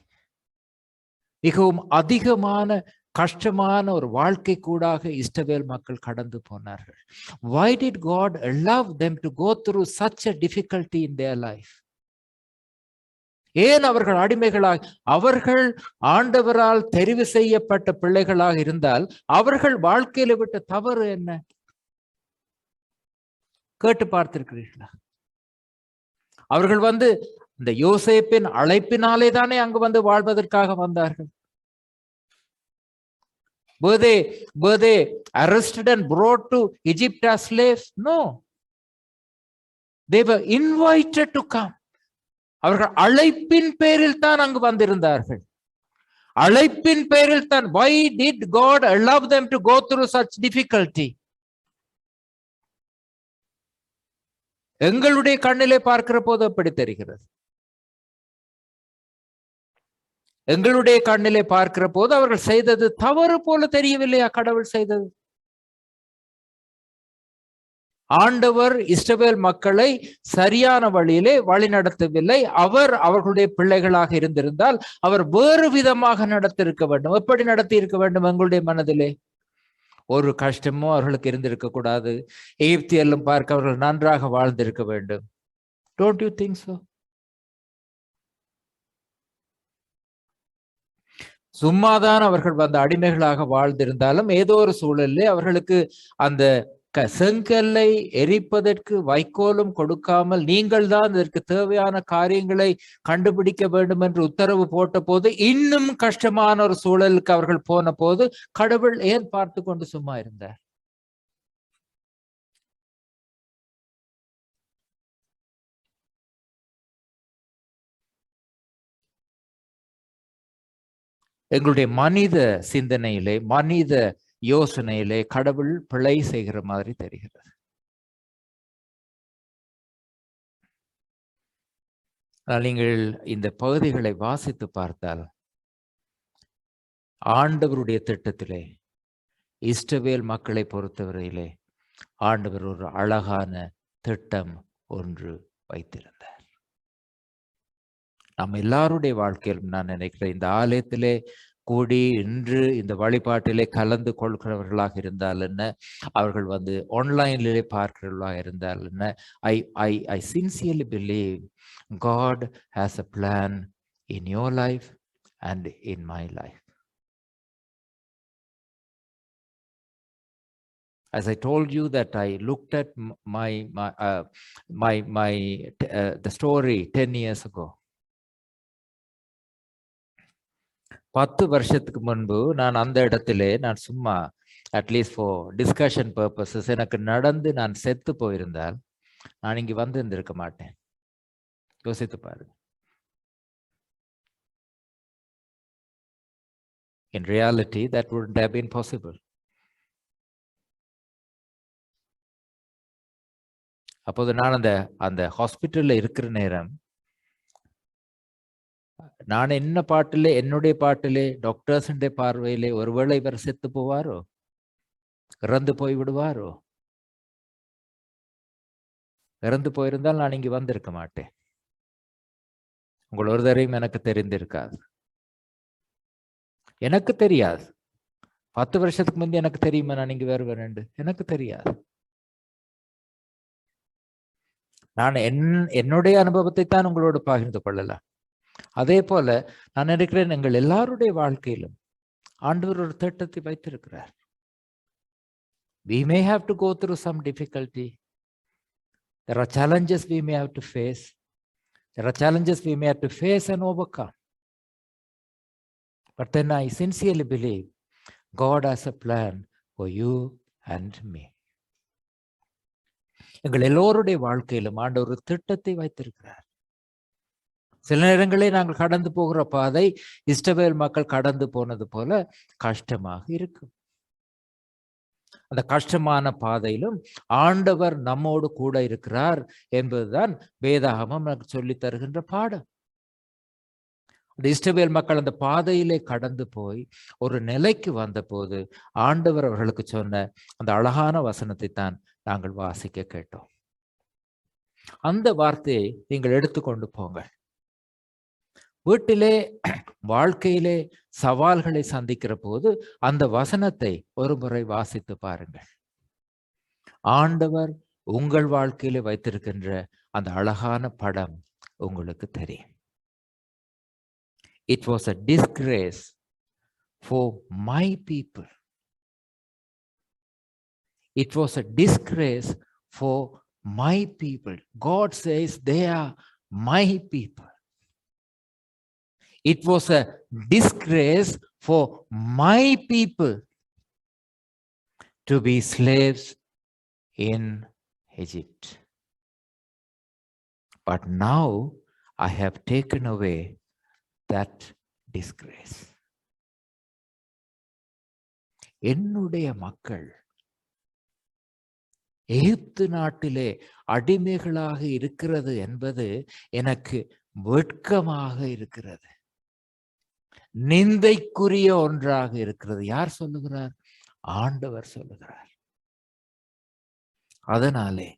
மிகவும் அதிகமான கஷ்டமான ஒரு வாழ்க்கை கூடாக இஸ்ரவேல் மக்கள் கடந்து போனார்கள். Why did God allow them to go through such a difficulty in their life? ஏன் அவர்கள் அடிமைகளாக? அவர்கள் ஆண்டவரால் தெரிவு செய்யப்பட்ட பிள்ளைகளாக இருந்தால் அவர்கள் வாழ்க்கையில விட்ட தவறு என்ன? கேட்டு பார்த்திருக்கிறீர்களா? அவர்கள் இந்த யோசேப்பின் அழைப்பினாலே தானே அங்கு வாழ்வதற்காக வந்தார்கள். Were they arrested and brought to Egypt as slaves? No. They were invited to come. அவர்கள் அழைப்பின் பேரில் தான் அங்கு வந்திருந்தார்கள். அழைப்பின் பேரில் தான். Why did God allow them to go through such difficulty? எங்களுடைய கண்ணிலே பார்க்கிற போது அப்படி தெரிகிறது. எங்களுடைய கண்ணிலே பார்க்கிற போது அவர்கள் செய்தது தவறு போல தெரியவில்லையா? கடவுள் செய்தது. ஆண்டவர் இஸ்ரவேல் மக்களை சரியான வழியிலே வழி நடத்தவில்லை. அவர்களுடைய பிள்ளைகளாக இருந்திருந்தால் அவர் வேறு விதமாக நடத்தியிருக்க வேண்டும். எப்படி நடத்தி இருக்க வேண்டும்? எங்களுடைய மனதிலே ஒரு கஷ்டமும் அவர்களுக்கு இருந்திருக்க கூடாது. எகிப்தியெல்லாம் பார்க்க அவர்கள் நன்றாக வாழ்ந்திருக்க வேண்டும். Don't you think so? சும்மாதான் அவர்கள் அடிமைகளாக வாழ்ந்திருந்தாலும் ஏதோ ஒரு சூழலிலே அவர்களுக்கு அந்த செங்கல்லை எரிப்பதற்கு வைக்கோலும் கொடுக்காமல் நீங்கள் தான் இதற்கு தேவையான காரியங்களை கண்டுபிடிக்க வேண்டும் என்று உத்தரவு போட்ட போது, இன்னும் கஷ்டமான ஒரு சூழலுக்கு அவர்கள் போன போது கடவுள் ஏன் பார்த்து கொண்டு சும்மா இருந்தார்? எங்களுடைய மனித சிந்தனையிலே, மனித யோசனையிலே கடவுள் பிழை செய்கிற மாதிரி தெரிகிறது. நீங்கள் இந்த பகுதிகளை வாசித்து பார்த்தால் ஆண்டவருடைய திட்டத்திலே இஸ்ரவேல் மக்களை பொறுத்தவரையிலே ஆண்டவர் ஒரு அழகான திட்டம் ஒன்று வைத்திருந்தார். நம்ம எல்லாருடைய வாழ்க்கையிலும் நான் நினைக்கிறேன், இந்த ஆலயத்திலே கூடி இன்று இந்த வழிபாட்டிலே கலந்து கொள்கிறவர்களாக இருந்தால் என்ன, அவர்கள் ஆன்லைனிலே பார்க்கிறவர்களாக இருந்தால் என்ன, I sincerely believe God has a plan in your life and in my life. As I told you that I looked at the story 10 years ago. 10 வருஷத்துக்கு முன்பு நான் அந்த இடத்திலே நான் சும்மா அட்லீஸ்ட் ஃபார் டிஸ்கஷன் பர்பஸஸ் எனக்கு நடந்து நான் செத்து போயிருந்தால் நான் இங்கு இருந்திருக்க மாட்டேன். யோசித்து பாருங்க. In reality, that wouldn't have been possible. அப்போது நான் அந்த ஹாஸ்பிட்டல்ல இருக்கிற நேரம் நான் என்னுடைய பாட்டிலே டாக்டர்ஸுடைய பார்வையிலே ஒருவேளை இவர் செத்து போவாரோ, இறந்து போய் விடுவாரோ, இறந்து போயிருந்தால் நான் இங்கு வந்திருக்க மாட்டேன். உங்கள் ஒருத்தரையும் எனக்கு தெரிந்திருக்காது, எனக்கு தெரியாது. 10 வருஷத்துக்கு முந்தைய எனக்கு தெரியுமா நான் இங்கு வருவேன்? எனக்கு தெரியாது. நான் என்னுடைய அனுபவத்தை தான் உங்களோடு பகிர்ந்து கொள்ளலாம். அதே போல நான் நினைக்கிறேன், எங்கள் எல்லாருடைய வாழ்க்கையிலும் ஆண்டவர் ஒரு திட்டத்தை வைத்திருக்கிறார். We may have to go through some difficulty. There are challenges we may have to face. There are challenges we may have to face and overcome. But then I sincerely believe God has a plan for you and me. எங்கள் எல்லோருடைய வாழ்க்கையிலும் ஆண்டவர் ஒரு திட்டத்தை வைத்திருக்கிறார். சில நேரங்களில் நாங்கள் கடந்து போகிற பாதை இஸ்ரவேல் மக்கள் கடந்து போனது போல கஷ்டமாக இருக்கும். அந்த கஷ்டமான பாதையிலும் ஆண்டவர் நம்மோடு கூட இருக்கிறார் என்பதுதான் வேதாகமம் நமக்கு சொல்லி தருகின்ற பாடம். அந்த இஸ்ரவேல் மக்கள் அந்த பாதையிலே கடந்து போய் ஒரு நிலைக்கு வந்த போது ஆண்டவர் அவர்களுக்கு சொன்ன அந்த அழகான வசனத்தை தான் நாங்கள் வாசிக்க கேட்டோம். அந்த வார்த்தையை நீங்கள் எடுத்துக்கொண்டு போங்க. வீட்டிலே வாழ்க்கையிலே சவால்களை சந்திக்கிற போது அந்த வசனத்தை ஒரு முறை வாசித்து பாருங்கள். ஆண்டவர் உங்கள் வாழ்க்கையிலே வைத்திருக்கின்ற அந்த அழகான படம் உங்களுக்கு தெரியும். It was a disgrace for my people. It was a disgrace for my people. God says they are my people. It was a disgrace for my people to be slaves in Egypt. But now I have taken away that disgrace. என்னுடைய மக்கள் எகிப்து நாட்டிலே அடிமைகளாக இருக்கிறது என்பது எனக்கு வெட்கமாக இருக்கிறது, நிந்தைக்குரிய ஒன்றாக இருக்கிறது. யார் சொல்லுகிறார்? ஆண்டவர் சொல்லுகிறார். அதனாலே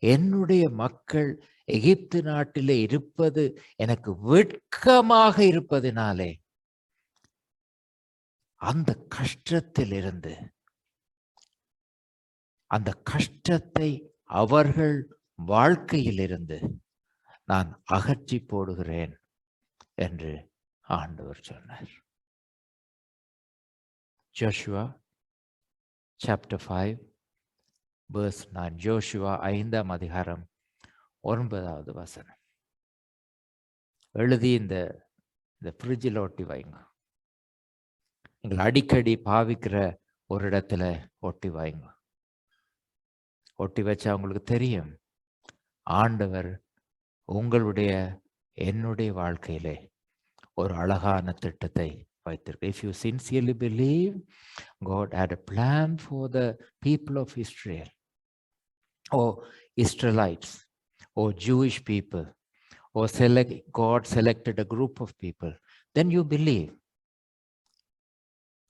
என்னுடைய மக்கள் எகிப்து நாட்டிலே இருப்பது எனக்கு வெட்கமாக இருப்பதினாலே அந்த கஷ்டத்திலிருந்து, அந்த கஷ்டத்தை அவர்கள் வாழ்க்கையிலிருந்து நான் அகற்றி போடுகிறேன் என்று ஆண்டவர் சொன்னார். Joshua chapter 5 verse 9. Joshua 5ஆம் அதிகாரம் 9வது வசனம். எழுதி இந்த ஃப்ரிட்ஜில் ஒட்டி வைங்க. நீங்கள் அடிக்கடி பாவிக்கிற ஒரு இடத்துல ஒட்டி வைங்க. ஒட்டி வச்சா உங்களுக்கு தெரியும் ஆண்டவர் உங்களுடைய என்னுடைய வாழ்க்கையிலே ஒரு அழகான திட்டத்தை வைத்திருக்கு. If you sincerely believe God had a plan for the people of Israel, or Israelites, or Jewish people, or God selected a group of people, then you believe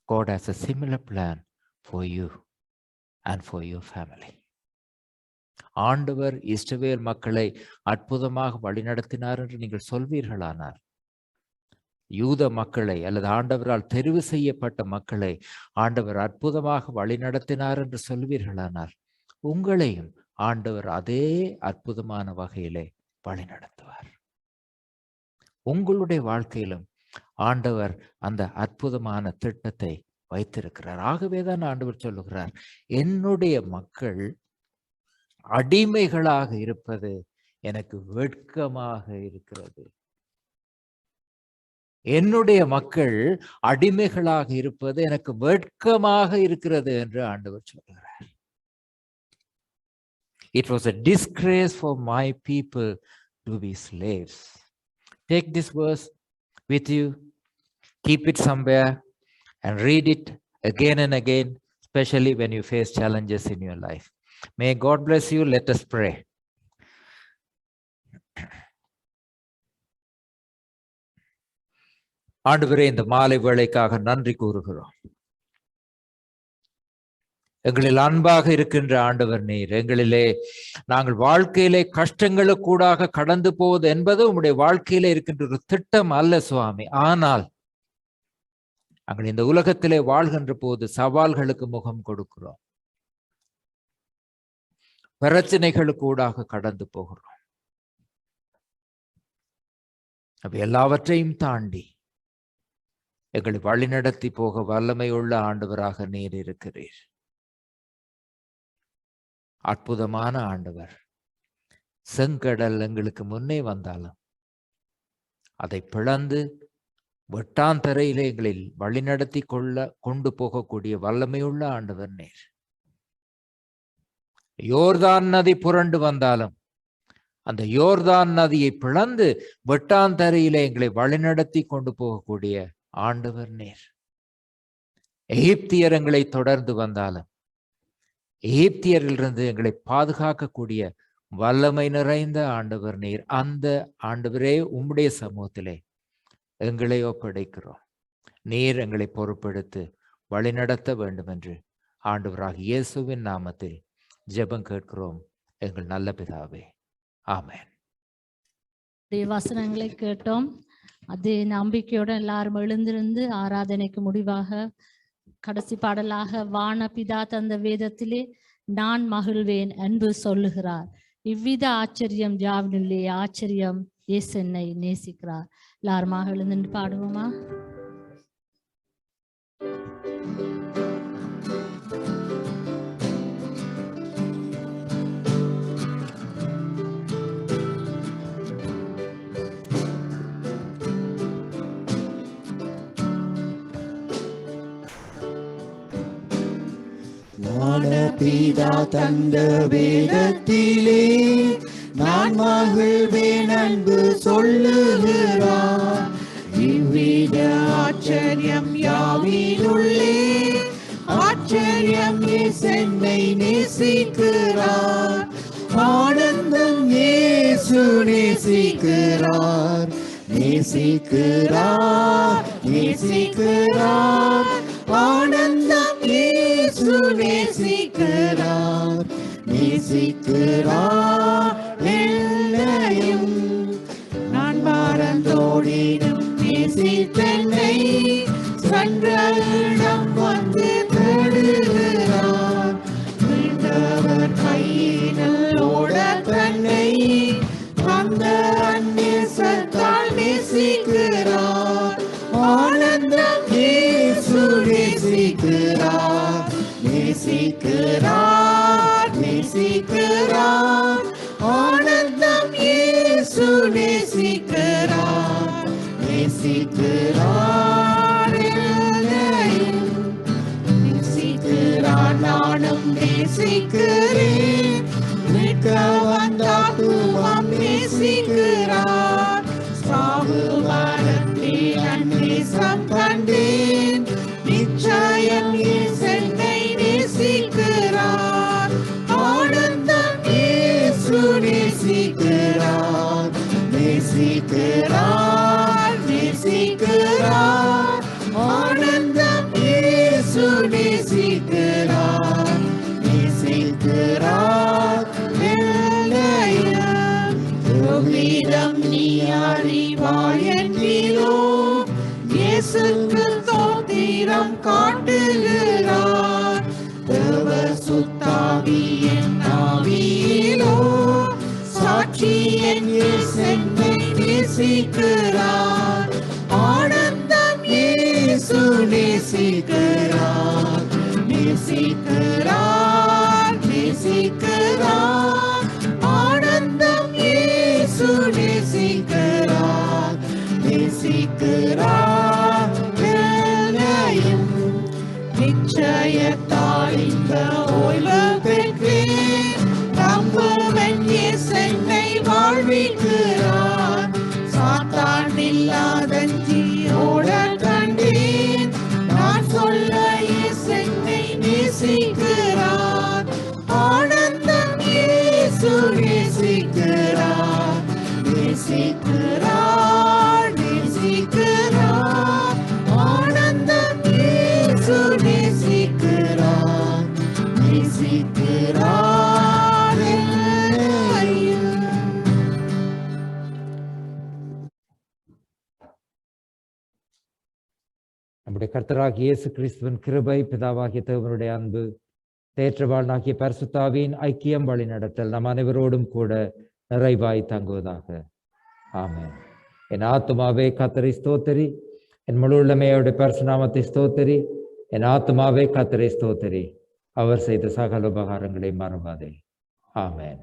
God has a similar plan for you and for your family. ஆண்டவர் இஸ்ரவேல் மக்களை அற்புதமாக வழிநடத்தினார் என்று நீங்கள் சொல்வீர்களானார், யூத மக்களை அல்லது ஆண்டவரால் தெரிவு செய்யப்பட்ட மக்களை ஆண்டவர் அற்புதமாக வழிநடத்தினார் என்று சொல்வீர்களானார், உங்களையும் ஆண்டவர் அதே அற்புதமான வகையிலே வழிநடத்துவார். உங்களுடைய வாழ்க்கையிலும் ஆண்டவர் அந்த அற்புதமான திட்டத்தை வைத்திருக்கிறார். ஆகவேதான் ஆண்டவர் சொல்லுகிறார், என்னுடைய மக்கள் அடிமைகளாக இருப்பது எனக்கு வெட்கமாக இருக்கிறது. என்னுடைய மக்கள் அடிமைகளாக இருப்பது எனக்கு வெட்கமாக இருக்கிறது என்று ஆண்டவர் சொல்கிறார். It was a disgrace for my people to be slaves. Take this verse with you, keep it somewhere and read it again and again, especially when you face challenges in your life. May God bless you. Let us pray. ஆண்டவரே, இந்த மாலை வேளைக்காக நன்றி கூறுகிறோம். எங்களில் அன்பாக இருக்கின்ற ஆண்டவர் நீர், எங்களிலே நாங்கள் வாழ்க்கையிலே கஷ்டங்களுக்கூடாக கடந்து போவது என்பது உம்முடைய வாழ்க்கையிலே இருக்கின்ற ஒரு திட்டம் அல்ல சுவாமி. ஆனால் நாங்கள் இந்த உலகத்திலே வாழ்கின்ற போது சவால்களுக்கு முகம் கொடுக்கிறோம், பிரச்சனைகளுக்கூடாக கடந்து போகிறோம். அப்ப எல்லாவற்றையும் தாண்டி எங்களை வழிநடத்தி போக வல்லமையுள்ள ஆண்டவராக நீர் இருக்கிறீர். அற்புதமான ஆண்டவர். செங்கடல் எங்களுக்கு முன்னே வந்தாலும் அதை பிளந்து வெட்டாந்தரையிலே எங்களை வழிநடத்தி கொண்டு போகக்கூடிய வல்லமையுள்ள ஆண்டவர் நீர். யோர்தான் நதி புரண்டு வந்தாலும் அந்த யோர்தான் நதியை பிளந்து வெட்டாந்தரையிலே எங்களை வழிநடத்தி கொண்டு போகக்கூடிய ஆண்டவர் நீர். எகிப்தியர் எங்களை தொடர்ந்து வந்தாலும் எகிப்தியரிலிருந்து எங்களை பாதுகாக்கக்கூடிய வல்லமை நிறைந்த ஆண்டவர் நீர். அந்த ஆண்டவரே, உம்முடைய சமூகத்திலே எங்களை ஒப்படைக்கிறோம். நீர் எங்களை பொறுப்பெடுத்து வழிநடத்த வேண்டும் என்று ஆண்டவராக இயேசுவின் நாமத்தில் ஜெபம் கேட்கிறோம் எங்கள் நல்ல பிதாவே, ஆமென். வசனங்களை கேட்டோம். அதே நம்பிக்கையோட எல்லாரும் எழுந்திருந்து ஆராதனைக்கு முடிவாக கடைசி பாடலாக வானபிதா தந்த வேதத்திலே நான் மகிழ்வேன் என்று சொல்லுகிறார். இவ்வித ஆச்சரியம் யாவினிலே ஆச்சரியம் இயேசு என்னை நேசிக்கிறார். எல்லாருமாக எழுந்து பாடுவோமா? ஞானபிதா தந்த வேதத்திலே நான் மகிழ்வேன் அன்பு சொல்லுகிறார். இவ்வித ஆச்சரியம் யாவிலுள்ளே ஆச்சரியம் என்னை நேசிக்கிறார். ஆனந்தம் இயேசு நேசிக்கிறார், நேசிக்கிறார், நேசிக்கிறார். ஆனந்தம் இயேசு நேசிக்கிறார், நேசிக்கிறார் என்னையும். நான் மறந்தோடினும் நேசித்தென்னை சென்ற இடம் வந்து தேடுகிறார். மீண்டவர் கையினில் ஓட தன்னை அந்த நேசத்தால் நேசிக்கிறார். ஆனந்தம் இயேசு நேசிக்கிறார், நேசிக்கிறார், நேசிக்கிறார். ஆனந்தம் இயேசு நேசிக்கிறார், நேசிக்கிறார் என்னையும். நேசிக்கிறார், நானும் நேசிக்கிறேன். மீட்க வந்தாத்துவம் நேசிக்கிறார். சாவு மரத்தில் நேசம் கண்டேன். நிச்சயம் என்னை நேசிக்கிறார். ஆனந்தம் இயேசு நேசிக்கிறார், நேசிக்கிறார், நேசிக்கிறார். ஆனந்தம் இயேசு நேசிக்கிறார், நேசிக்கிறார் என்னையும். யோகிதம் நீ அறிவாய் என்றீரோ, இயேசுக்கு ஸ்தோத்திரம் காட்டுகிறார். தேவ சுத்தாவி என் ஆவியிலோ சாட்சி என் இயேசுவை நேசிக்கிறார். ஆனந்தம் இயேசு நேசிக்கிறார், நேசிக்கிறார், நேசிக்கிறார். ஆனந்தம் இயேசு நேசிக்கிறார், நேசிக்கிறார் என்னையும். நிச்சயத்தால் இந்த ஓய்வு பெற்றேன். நம்புவன் இயேசுவை வாழ்விக்கிறார். சாத்தான் இல்லாதஞ்சியோட கண்டேன். நான் சொல்ல இயேசுவை நேசிக்கிறார். ஆனந்தம் இயேசு நேசிக்கிறார், நேசிக்கிறார், நேசிக்கிறார். ஆனந்தம் இயேசு நேசிக்கிறார், நேசிக்கிறார் என்னையும். நம்முடைய கர்த்தராகிய இயேசு கிறிஸ்துவின் கிருபை, பிதாவாகிய தேவனுடைய அன்பு, தேற்றவாளனாகிய பரிசுத்தாவின் ஐக்கியம், வழி நடத்தல் நம் அனைவரோடும் கூட நிறைவாய் தங்குவதாக. ஆமென். என் ஆத்துமாவே கர்த்தரை ஸ்தோத்திரி, என் முழு உள்ளமையோட பரிசுநாமத்தை ஸ்தோத்திரி. என் ஆத்துமாவே கர்த்தரை ஸ்தோத்திரி, அவர் செய்த சகல உபகாரங்களை மறவாதே. ஆமென்.